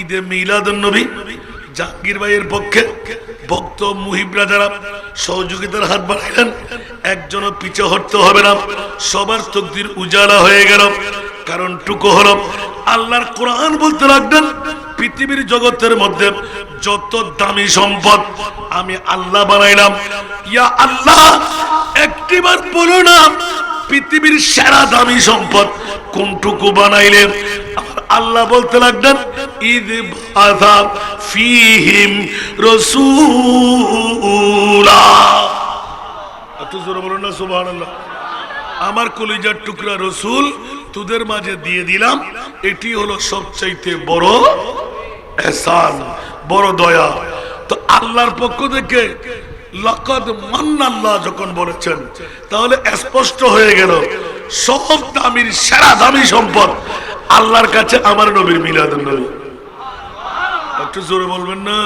ঈদে মিলাদুন নবী জাহাঙ্গীর ভাইয়ের পক্ষে ভক্ত মুহিবরা যারা সহযোগিতার হাত বাড়াইলেন, একজনও পিছে হটতে হবে না, সবার তকদির উজালা হয়ে গেল। কারণ টুকু হলো আল্লাহর কোরআন বলতে লাগলেন, পৃথিবীর জগতের মধ্যে যত দামি সম্পদ আমি আল্লাহ বানাইলাম। ইয়া আল্লাহ, একটিবার বলো না পৃথিবীর সেরা দামি সম্পদ কোনটুকু বানাইলেন? আল্লাহ বলতে লাগলেন, ঈদ বাযা ফীহিম রাসূলা। এত জোরে বলুন না সুবহানাল্লাহ। আমার কলিজার টুকরা রসুল তোদের মাঝে দিয়ে দিলাম, এটি হলো সবচাইতে বড় ihsan, বড় দয়া। তো আল্লাহর পক্ষ থেকে লাকাদ মান্নাল্লাহ যখন বলেছেন, তাহলে স্পষ্ট হয়ে গেল সব দামির সেরা দামি সম্পদ আল্লাহর কাছে আমার নবীর মিলাদুন নবী। একটু জোরে বলবেন না,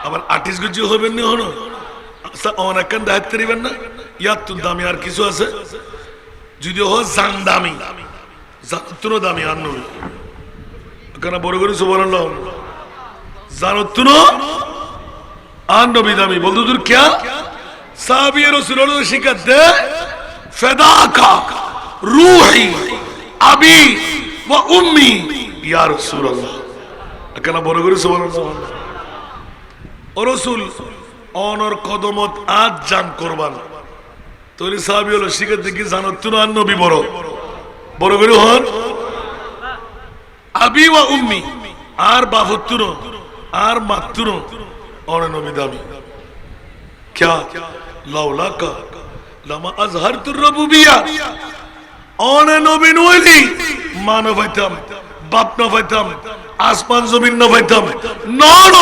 আবার আর্টিস্ট গুজি হবেন না, হনো আচ্ছা অনেকক্ষণ দায়িত্ব দিবেন না। ইয়াত্তুর দামি আর কিছু আছে, যদিও হয় জান দামি, জানুত্তুনো দামি আর নবী। কেন বড় করে সুবহানাল্লাহ, জানুত্তুনো আর নবী দামি। বলতো তোর ক্যা সাহাবী রাসূলুল্লাহ শিখাত দে, ফিদাকা রূহি আবি ওয়া উম্মি ইয়া রাসূলুল্লাহ। কেন বড় করে সুবহানাল্লাহ। ও রাসূল, অনর কদমত আজ জান কুরবান। তোর সাহাবী হলো শিখাত দেখি জানুত্তুনো আর নবী বড়, বড় করে হন আবি ওয়া উম্মি, আর বাফুত্তুনো আর মাত্তুনো অন নবী দামি। क्या लौला का लमा अजहरतुर रुबुबिय्या অন নবী নইলি মানব হইতাম, বাপ না হইতাম, আসমান জমিন না হইতাম, নন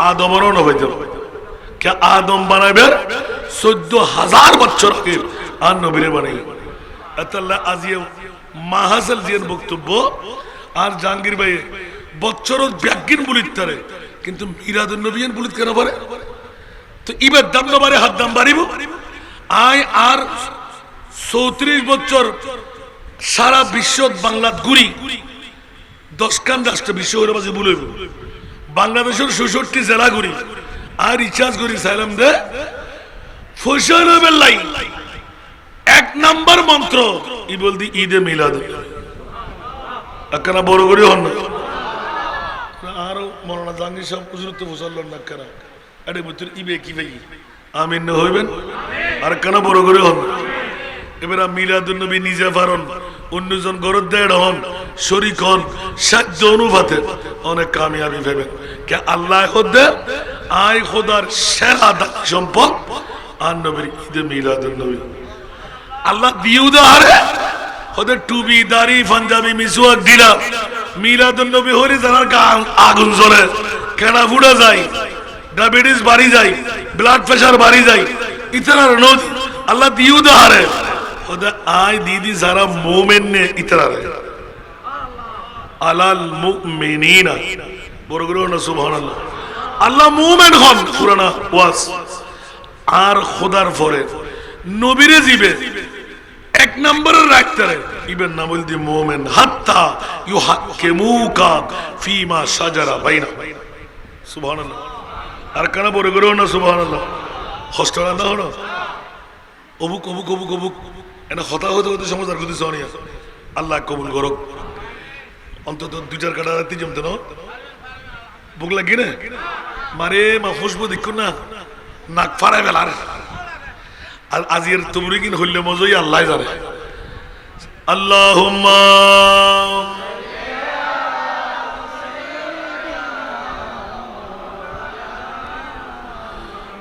আদমর না হইতাম। কে আদম বানাবে 14,000 বছর আগে আর নবীরে বানাই। আল্লাহ আজিয়ে মাহাসাল জিয়ার বক্তব্য আর জাহাঙ্গীর ভাই বছর ব্যাগিন বলিত তারে, কিন্তু মিলাদুন নবীন বলিত কেন পারে? তো ইবার দাম না বাড়ে হাত দাম বাড়িব। আয় আর 34 বছর সারা বিশ্ব বাংলাত ঘুরি, 10 খান রাষ্ট্র বিশ্ব মাঝে বলব, বাংলাদেশের 66 জেলা ঘুরি, আর রিচার্জ করি সাইলাম দে ফসলের লাই 1 নাম্বার মন্ত্র ই বলদি ঈদে মিলাদ। একখানা বড় করে হন না, আরো মৌলানা জাহাঙ্গীর সাহেব হুজুরত্ব ফসল না কেনা আরে ভিতর ইবে কি ভাই আমিন না হইবেন। আর কেন বড় করে হন, এবার মিলাদুন নবী নিজে পারন, অন্যজন গরত দেড় হন, শরীক হন, সাধ্য অনুপাতে অনেক কামিয়াবি ভেবে। কে আল্লাহ খোদে আয় খোদার সেরা সম্পদ আর নবীর ঈদে মিলাদুন নবী। আল্লাহ দিউ দাহারে ওদের টুবি দাড়ি পাঞ্জাবি মিসওয়াক দিলা, মিলাদুন নবী হরি জানার আগুন জ্বলে, কেনা ফুড়া যায়, ডায়াবেটিস বাড়ি যায়, ব্লাড প্রেশার বাড়ি যায়, ইতরার নদ আল্লাহ দিউ দাহারে ওদের আয় দিদি যারা মুমিন নে ইতরার আলাল মুমিনিনা বড় করে না সুবহানাল্লাহ। আল্লাহ মুমিন হন পুরানা ওয়াজ আর খোদার পরে নবীরে জিবে 1 নম্বরের রাখতে ইবেন নাম বলদি মুমিন হাত্তা ইউহাক্কিমুকা ফিমা শাজারা বাইনা। সুবহানাল্লাহ। আর কেন বড় করে না সুবহানাল্লাহ। হস্টলা না হলো অবুক অবুক অবুক অবুক এনে হতা হতে হতে সমাজ আর গতি সহনিয়া আল্লাহ কবুল করক। অন্তত 2-4 কাটা রাতি জমতে না বুক লাগি না মারে মা খুশবু দেখুন না নাক ফাড়াই বেলা আর আজির তুমরি কিন হইলে মজই আল্লাহ জানে। আল্লাহুম্মা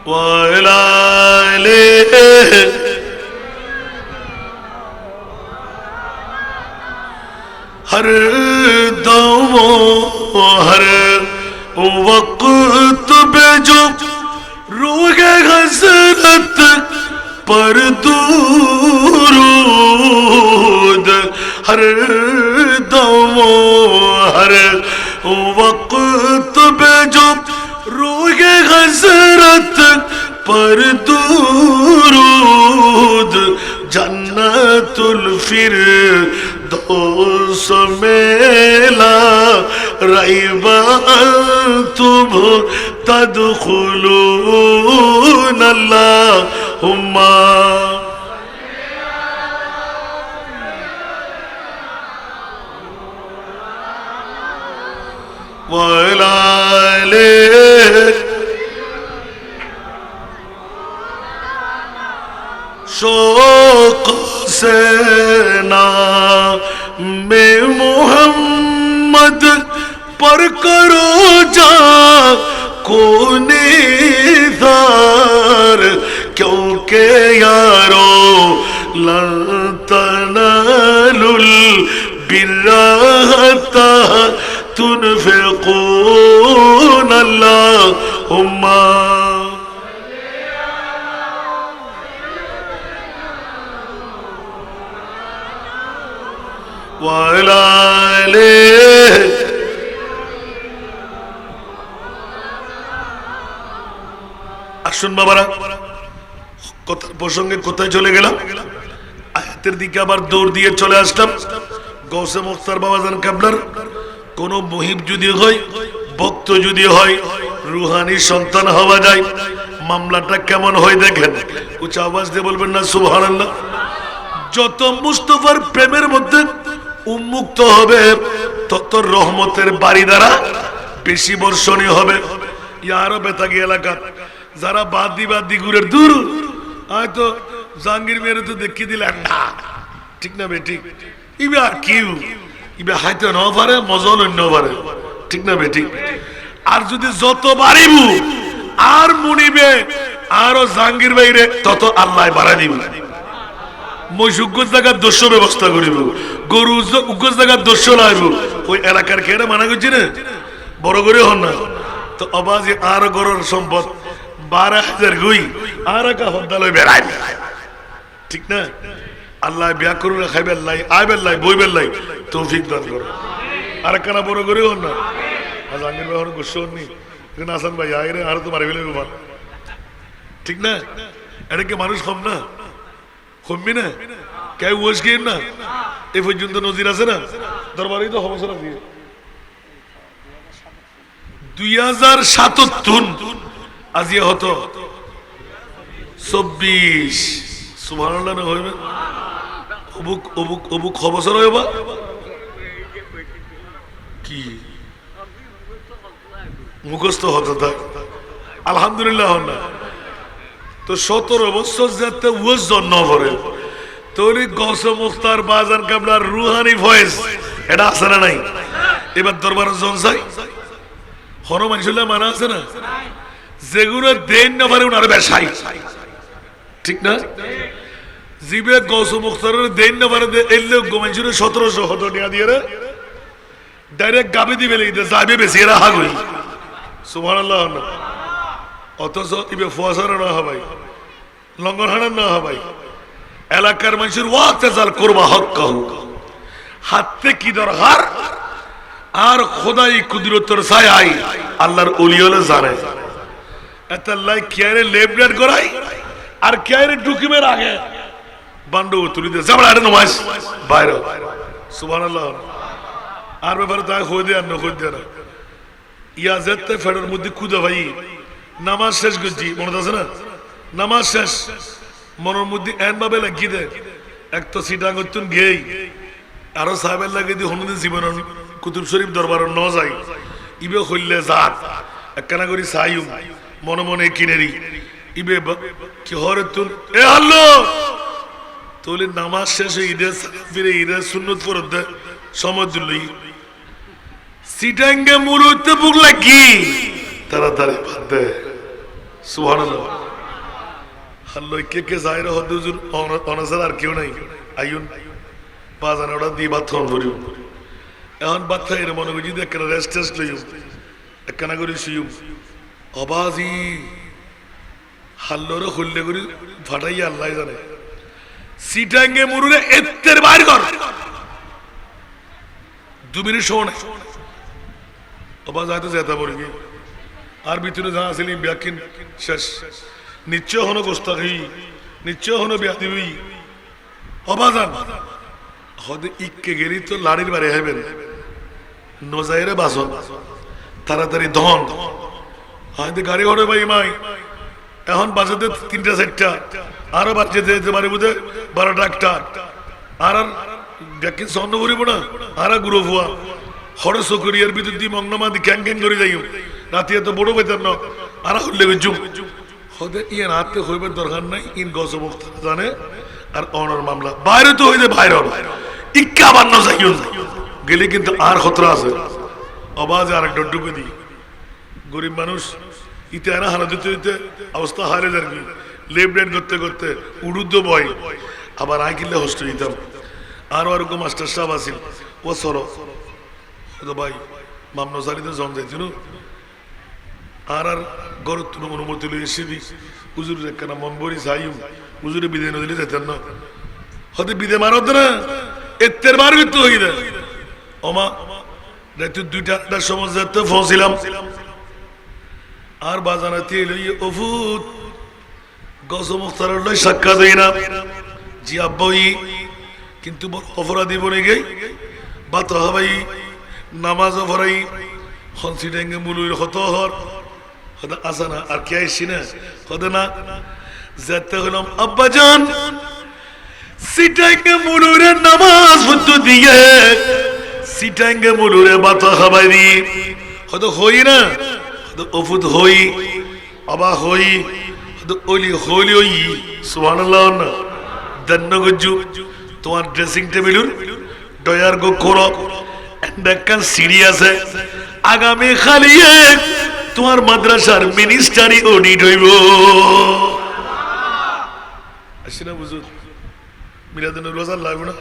ওয়া ইলা আলিহি हर दम हर वक्त पे जो रूह हसरत पर दुरूद हर दम हर वक्त पे जो रूह हसरत पर दुरूद जन्नतुल फिरदौस मेला ريب أنتم تدخلون اللهم وعلى آله शौक से नाम मोहम्मद पर करो जा को निसार क्योंकि यारो लन तनालुल बिर्रा हत्ता तुनफिकून अल्लाहुम्मा وعلى آله আসুন বাবারা কথার প্রসঙ্গে কোথায় চলে গেলাম আয়াতের দিকে আবার দৌড় দিয়ে চলে আসলাম গৌসে মুখতার বাবাজান কাবলার কোন মুহিব যদি হয় ভক্ত যদি হয় রুহানি সন্তান হওয়া যায় মামলাটা কেমন হয় দেখেন উচ্চ আওয়াজ দিয়ে বলবেন না সুবহানাল্লাহ যত মুস্তাফার প্রেমের মধ্যে উন্মুক্ত হবে তত রহমতের বাড়ি দ্বারা বেশি বর্ষণী হবে ইয়ারও বেতাগি এলাকা যারা বাদি ঘুরে দূর হয়তো জাহাঙ্গীর মেয়ের তো দেখিয়ে দিলেন না ঠিক না বেটি ইবে আর কিউ ইবে হাইতে ন পারে মজা অন্য পারে ঠিক না বেটি আর যদি যত বাড়িব আর মুনিবে আরো জাহাঙ্গীর বাইরে তত আল্লাহ বাড়া দিব মহিষুগ্গজ জায়গার দস্য ব্যবস্থা করিব গরু উগ্গজ জায়গার দস্য লাইব ওই এলাকার খেয়ে মানা করছি না বড় করে হন না তো অবাজি আর গরুর সম্পদ 12,000 গুই আর একা হদ্দালয় বেড়াই ঠিক না আল্লাহ বিয়া করুন খাইবেন লাই আইবেন লাই বইবেন লাই তৌফিক দান করো আর একখানা বড় করে হন না আজ আঙ্গির ভাই হন গুস্ব হননি কিন্তু আসান ভাই আগে আর তো মারি ফেলে ঠিক না এটা কি মানুষ কম না কমবি না কে ওয়াজ গেম না এই পর্যন্ত নজির আছে না দরবারেই তো হবসরা দিয়ে 2077 আজিয়া হতো 24 সুবহানাল্লাহ না হইবে অবুক অবুক অবুক হবসর হইবা কি মুখস্থ হতো তা আলহামদুলিল্লাহ না তো 17 বছর যাতে ওয়াজ জন্ম করে তোরি গৌসে মুখতার বাজার কাবলার রুহানি ভয়েস এটা আছে না নাই এবার দরবারে জনসাই হন মানুষের মানা আছে না যেগুলো দেন না পারে ওনার বেশাই ঠিক না জিবে গৌসে মুখতারের দেন না পারে এলে মানুষের 1700 হতো নিয়া দিয়ে ডাইরেক্ট গাবি দিবে লিখতে যাবে বেশি এরা হাগুই সুবহানাল্লাহ না অথচ ইবে ফুয়াসার না হবাই লঙ্গর হানার না হবাই এলাকার মানুষের ওয়াতেজাল করবা হক কাহু হাতে কি দরকার আর খোদাই কুদরতের ছায়ায় আল্লাহর ওলি হলে জানে এতাল্লাহ কিয়ারে লেবরেট করাই আর কিয়ারে ডুকিমের আগে বান্ডু তুলি দে যাবড়া আরে নমাজ বাইরে সুবহানাল্লাহ আর ব্যাপারে তাই হই দে আর ন হই দে না ইয়া যেতে ফেডের মধ্যে খুদা ভাই নামাজ শেষ করছি মনে আছে না নামাজ শেষ মনের মধ্যে এন ভাবে লাগিয়ে দেয় এক তো সিটাং হতুন গেই আরো সাহেবের লাগিয়ে দিয়ে হনুদিন জীবন কুতুব শরীফ দরবার ন যাই ইবে হইলে জাত একখানা করি সাইম মনে মনে কিনেরি ইবে কি হরে তুন এ আল্লো তোলে নামাজ শেষে ঈদের ফিরে ঈদের সুন্নত পড়ত দে সময় দিলই সিটাঙ্গে মুরুতে বুক লাগি তাড়াতাড়ি বাদ দে সুবহানাল্লাহ আল্লাহ কে কে যায়রা হদ হুজুর অনাসার আর কেউ নাই আইউন বাজার ওটা দিয়ে বাথন ধরিও এখন বাচ্চা এর মনে করি যদি একটা রেস্ট টেস্ট লইও একখানা করে শুইও অবাজি হাল্লোরে হল্লে করে ফাটাইয়া আল্লাহ জানে সিটাঙ্গে মুরুরে এত্তের বাইর কর 2 মিনিট শোনে অবাজ হয়তো যেতে পারবি আর ভিতরে যা আসলে ব্যাকিন শেষ নিশ্চয় হনো গোস্তাখি নিশ্চয় হনো ব্যাধি অবাজান হদে ইককে গেরি তো লাড়ির বাড়ি হইবেন নজাইরে বাসন তাড়াতাড়ি ধন হয়তো গাড়ি ঘরে ভাই মাই এখন বাজাতে 3টা 4টা আরো বাচ্চা যেতে পারে বুঝে 12টা 1টা আর দেখি স্বর্ণ করিব না আর গুরু ভুয়া হরে চকরিয়ার ভিতর দিয়ে মগ্নমাদি ক্যাং ক্যাং করে যাই রাতে এত বড় বেতন আর হলে জুম হতে ইয়ে রাতে হইবার দরকার নাই ইন গছ মুক্ত জানে আর অনর মামলা বাইরে তো হইতে বাইরে ইক্কা বান্ন যাইও গেলে কিন্তু আর খতরা আছে আওয়াজ আর একটা ডুবে দিই গরিব মানুষ ইতে আনা হারা দিতে দিতে অবস্থা হারে যার কি লেফট রাইট করতে করতে উড়ুদ্দ বয় আবার আই কিনলে হোস্টেল দিতাম আরো আর মাস্টার সাহেব আসিল ও সরো ভাই মামনো সালিতে জম যাইছিল আর আর গরত তুমি অনুমতি লই এসে দি হুজুর একখানা মনবরি যাইও হুজুরে বিদায় নদিলে যেতেন না হতে বিদায় মারত না এত্তের বার কিন্তু হই না ওমা রাতে 2টার সময় যেতে পৌঁছিলাম আর বাজানাতে লই ওফুত গজ মুখতারের লই সাক্ষাৎ হই না জি আব্বাই কিন্তু বড় অপরাধী বনে গেই বাত হবাই নামাজ ভরাই হনসি ডেঙ্গে মুলুর হত হর হদা আসানা আর কে আইসি না হদে না যেতে হলাম আব্বাজান সিটাঙ্গে মুলুরে নামাজ পড়তে দিয়ে সিটাঙ্গে মুলুরে বাত হবাই দি হদ হই না হদ ওফুত হই আবা হই হদ ওলি হলি হই সুবহানাল্লাহ না দন্ন গজু তোমার ড্রেসিং টেবিলুর ডয়ার গো করো একখান সিঁড়ি আছে আগামী খালি তোমার মাদ্রাসার মিনিস্টারি অডিট হইব আসি না বুঝুন মিলাদুন নবী রোজা লাগবে না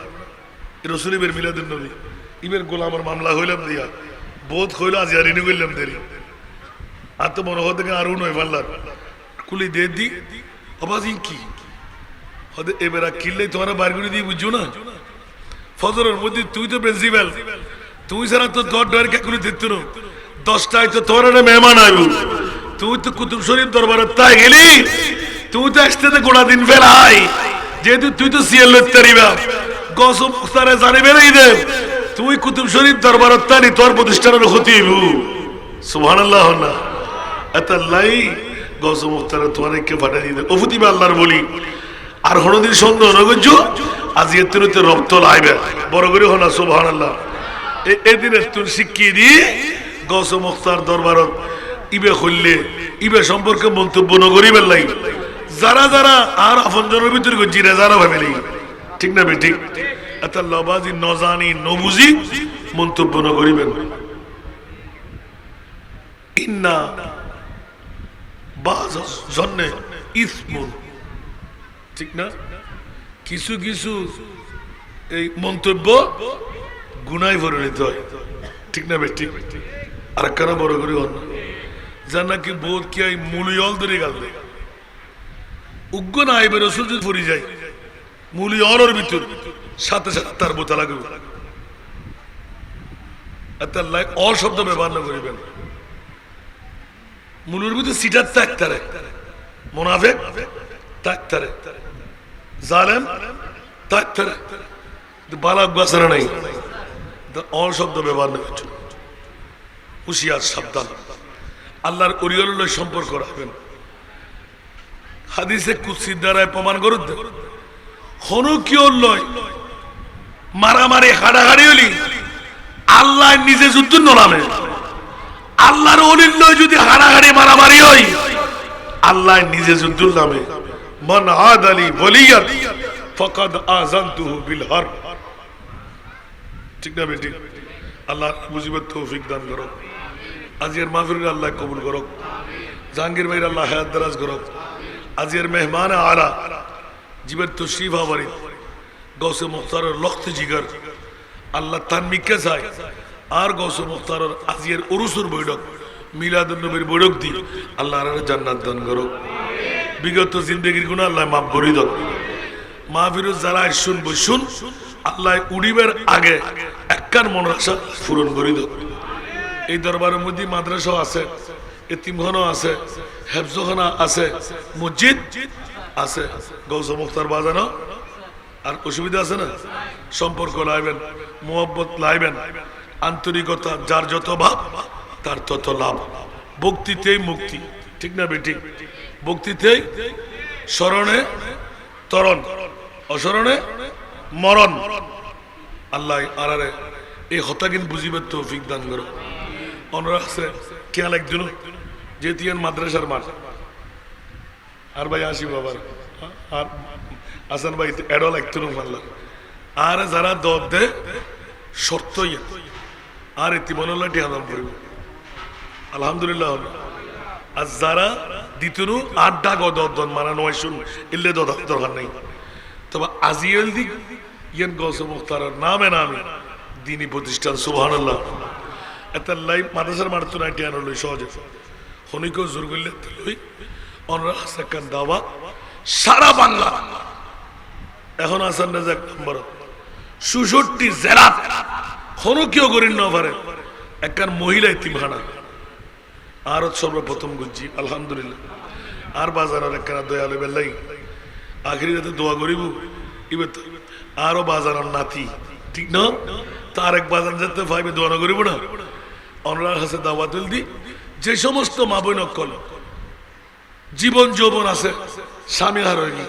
রসুল ইবের মিলাদুন নবী ইবের গোলামের মামলা হইলাম দিয়া বোধ হইল আজ আর রিনিউ করলাম দেরি আর তো মনে হতে আরো নয় পারলাম কুলি দে দি আবাজ কি হতে এবার কিনলে তোমার বার করে দিয়ে বুঝছো না ফজরের মধ্যে তুই তো প্রিন্সিপাল তুই ছাড়া তো তোর ডর কাকুলি দিত না 10টায় তো তোর মেহমান আইব তুই তো কুতুব শরীফ দরবারে তাই গেলি তুই তো আসতে গোড়া দিন ফেলাই যেহেতু তুই তো সিএল লইতারিবা গস মুখতারে জানি বেরাই দে তুই কুতুব শরীফ দরবারে তানি তোর প্রতিষ্ঠানের ক্ষতি হইব সুবহানাল্লাহ না আতাল্লাই গস মুখতারে তোরে কে ফাটা দিতে ওফুতিবা আল্লাহর বলি আর হনদিন সন্দেহ নগজ আজ এতে রক্ত লাইবে বড় করে হনা সুবহানাল্লাহ এদিনে তুই শিখিয়ে দি গস মুখতার দরবারত ইবে খুললে ইবে সম্পর্কে মন্তব্য নগরিবেন লাই যারা যারা আর আপনজনের ভিতরে জিরে যারা ভাবে নেই ঠিক না ঠিক এটা লবাজি নজানি নবুজি মন্তব্য নগরিবেন ইন্না বাজ জন্নে ইসমুন ঠিক না কিছু কিছু এই মন্তব্য গুনায় পরিণত হয় ঠিক না বেটি আর কেন বড় করে হন যার নাকি বোধ কি মূলিয়ল ধরে গেল উগ্র না আইবে রসুল যদি পড়ি যায় মূলিয়লের ভিতর সাথে সাথে তার বোতা লাগবে অশব্দ ব্যবহার না করিবেন মূলের ভিতর সিটার তাকতারে মুনাফিক তাকতারে জালেম তাকতারে বালাক বাসারা নাই অশব্দ ব্যবহার না করছেন হুশিয়ার সাবধান আল্লাহর ওলিয়ার সম্পর্ক রাখবেন হাদিসে কুদসির দ্বারায় প্রমাণ করুন হনু কি লয় মারামারি হাড়াহাড়ি হলি আল্লাহ নিজে যুদ্ধ নামে আল্লাহর ওলির লয় যদি হাড়াহাড়ি মারামারি হয় আল্লাহ নিজে যুদ্ধ নামে মান আদালি ওলিয়ান ফাকাদ আযানতুহু বিল হারব ঠিক না বেটি আল্লাহ মুজিবত তৌফিক দান করো আজির মাহফিল আল্লাহ কবুল করো জাহাঙ্গীর ভাইয়ের আল্লাহ হায়াত দারাজ করো আজির মেহমান আলা জীবের তশরিফ হওয়ারি গৌসে মুখতারের লখতে জিগর আল্লাহ তানমিকে চায় আর গৌসে মুখতারের আজির উরুসুর বৈঠক মিলাদুন নবীর বৈঠক দি আল্লাহ আর জান্নাত দান করো বিগত জিন্দেগির গুনাহ আল্লাহ মাফ করে দাও মাহফিল যারা শুন আল্লাহ উড়িবার আগে একখান মনের আশা পূরণ করে দাও এই দরবারের মধ্যে মাদ্রাসা আছে এতিমখানা আছে হেফজখানা আছে মসজিদ আছে গৌস মুখতার বাজানো আর অসুবিধা আছে না সম্পর্ক লাইবেন মোহব্বত লাইবেন আন্তরিকতা, যার যত ভাব তার তত লাভ। ভক্তিতেই মুক্তি, ঠিক না বেটি? ভক্তিতেই স্মরণে তরণ, অস্মরণে মরণ। আল্লাহ আরারে এই হতাকিন বুঝিবে তৌফিক দান করো। অনুরাগ আছে খেয়াল একজন যেতিয়ান মাদ্রাসার মাঠ আর ভাই আসি বাবার আর আসান ভাই এডল একটু মানলাম আর যারা দর দে শর্ত আর এটি মনোল্লা টিহাদাম করবে আলহামদুলিল্লাহ। আর যারা দ্বিতীয় আড্ডা গদন মানা নয় শুন এলে দরকার নেই। তবে আজিয়েল দিক ইয়েন গৌসে মুখতার নামে নামে দিনী প্রতিষ্ঠান সুবহানাল্লাহ এত লাইভ মাদ্রাসার মারতো না টিয়ানো লই সহজে হনিকেও জোর করলে লই অনুরাগ সেকান দাওয়া সারা বাংলা এখন আসান রাজাক নম্বর ৬৬ জেলা হনো কেউ করেন না পারে একখান মহিলা ইতিমখানা আর সর্বপ্রথম গুজি আলহামদুলিল্লাহ। আর বাজারের একখানা দয়ালু বেলাই আখিরি রাতে দোয়া করিব এবার আরো বাজারের নাতি ঠিক না তার এক বাজার যেতে পাইবে দোয়া না করিব না। অনুরাগ হাসে দাওয়াত দি যে সমস্ত মা বোন অকল জীবন যৌবন আছে স্বামী হারণী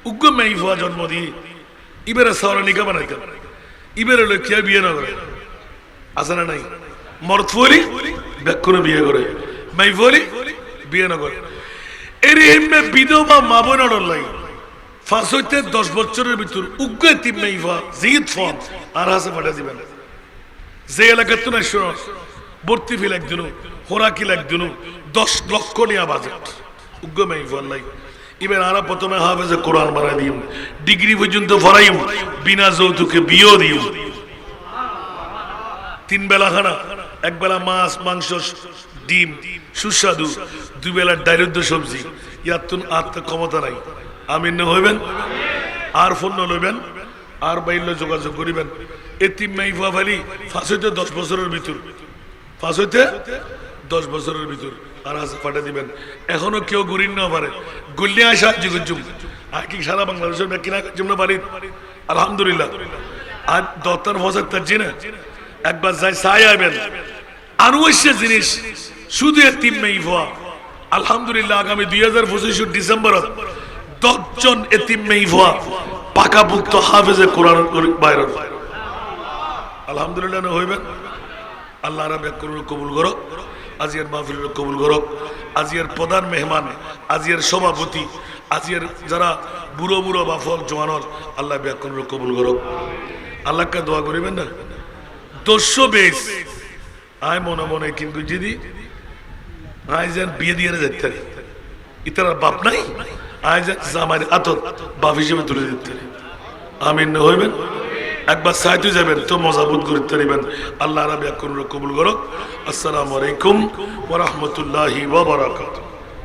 উগ্র মেইফুয়া জন্ম দিয়ে ইবেরে সারা নিকা বানাইতাম ইবেরে লক্ষ্যা বিয়ে না করে আছে না নাই? মর্থফলি ব্যাকুনে বিয়ে করে মাইফলি বিয়ে না করে এর এমনি বিধবা মা বোন লাই ৫ হইতে ১০ বছরের ভিতর উগ্র তিম মেইফা জিদ ফোন আর হাসে ফাটা দিবেন যে এলাকার তো না শোনো ভর্তি ফিল একজন হোরাকিল একজন ১০ লক্ষ নিয়া বাজেট উগ্র মেইফা লাই এবার আরা প্রথমে হাফেজে কোরআন বানাই দিম ডিগ্রি পর্যন্ত ফরাইম বিনা যৌতুকে বিয়েও দিম ৩ বেলা খানা, এক বেলা মাছ মাংস ডিম সুস্বাদু, ২ বেলা ডাইরুদ্দ সবজি ইয়ার তুন আর তো ক্ষমতা নাই। আমিন হইবেন আর ফোন লইবেন আর বাইলে যোগাযোগ করিবেন। এতিম মাইফা ফালি ৫ হইতে ১০ বছরের ভিতর ৫ হইতে ১০ বছরের ভিতর আর হাসে ফাটা দিবেন। এখনো কেউ ঘুরিন না পারে গুল্লি আসা জিগুজুম আর কি সারা বাংলাদেশের কিনা জমনা বাড়ি আলহামদুলিল্লাহ। আর দত্তার ফসাদ তার জিনে একবার যাই চাই আইবেন আনুয়াশে জিনিস শুধু এতিম মেইফা আলহামদুলিল্লাহ। আগামী ২০২৫ ডিসেম্বরত ১০ জন এতিম মেইফা পাকাপুক্ত হাফেজে কোরআন বাইর আলহামদুলিল্লাহ হইবেন। আল্লাহ রাব্বুল আলামিন কবুল করুক, আজিয়ার মাহফিল কবুল করুক। আজিয়ার প্রধান মেহমান, আজিয়ার সভাপতি, আজিয়ার যারা বুড়ো বুড়ো বা ফল জোয়ানর আল্লাহ ব্যাকুল কবুল করুক। আল্লাহকে দোয়া করিবেন না ২০২০ আয় মনে মনে কিন্তু যদি আয় যেন বিয়ে দিয়ে যেতে ইতার বাপ নাই আয় যেন আমার আতত বাপ হিসেবে তুলে দিতে আমিন হইবেন। একবার সাইতে যাবেন তো মজাবুত করতে পারিবেন। আল্লাহ রাব্বুল আলামিন কবুল করুক। আসসালামু আলাইকুম ওয়া রাহমাতুল্লাহি ওয়া বারাকাতুহু।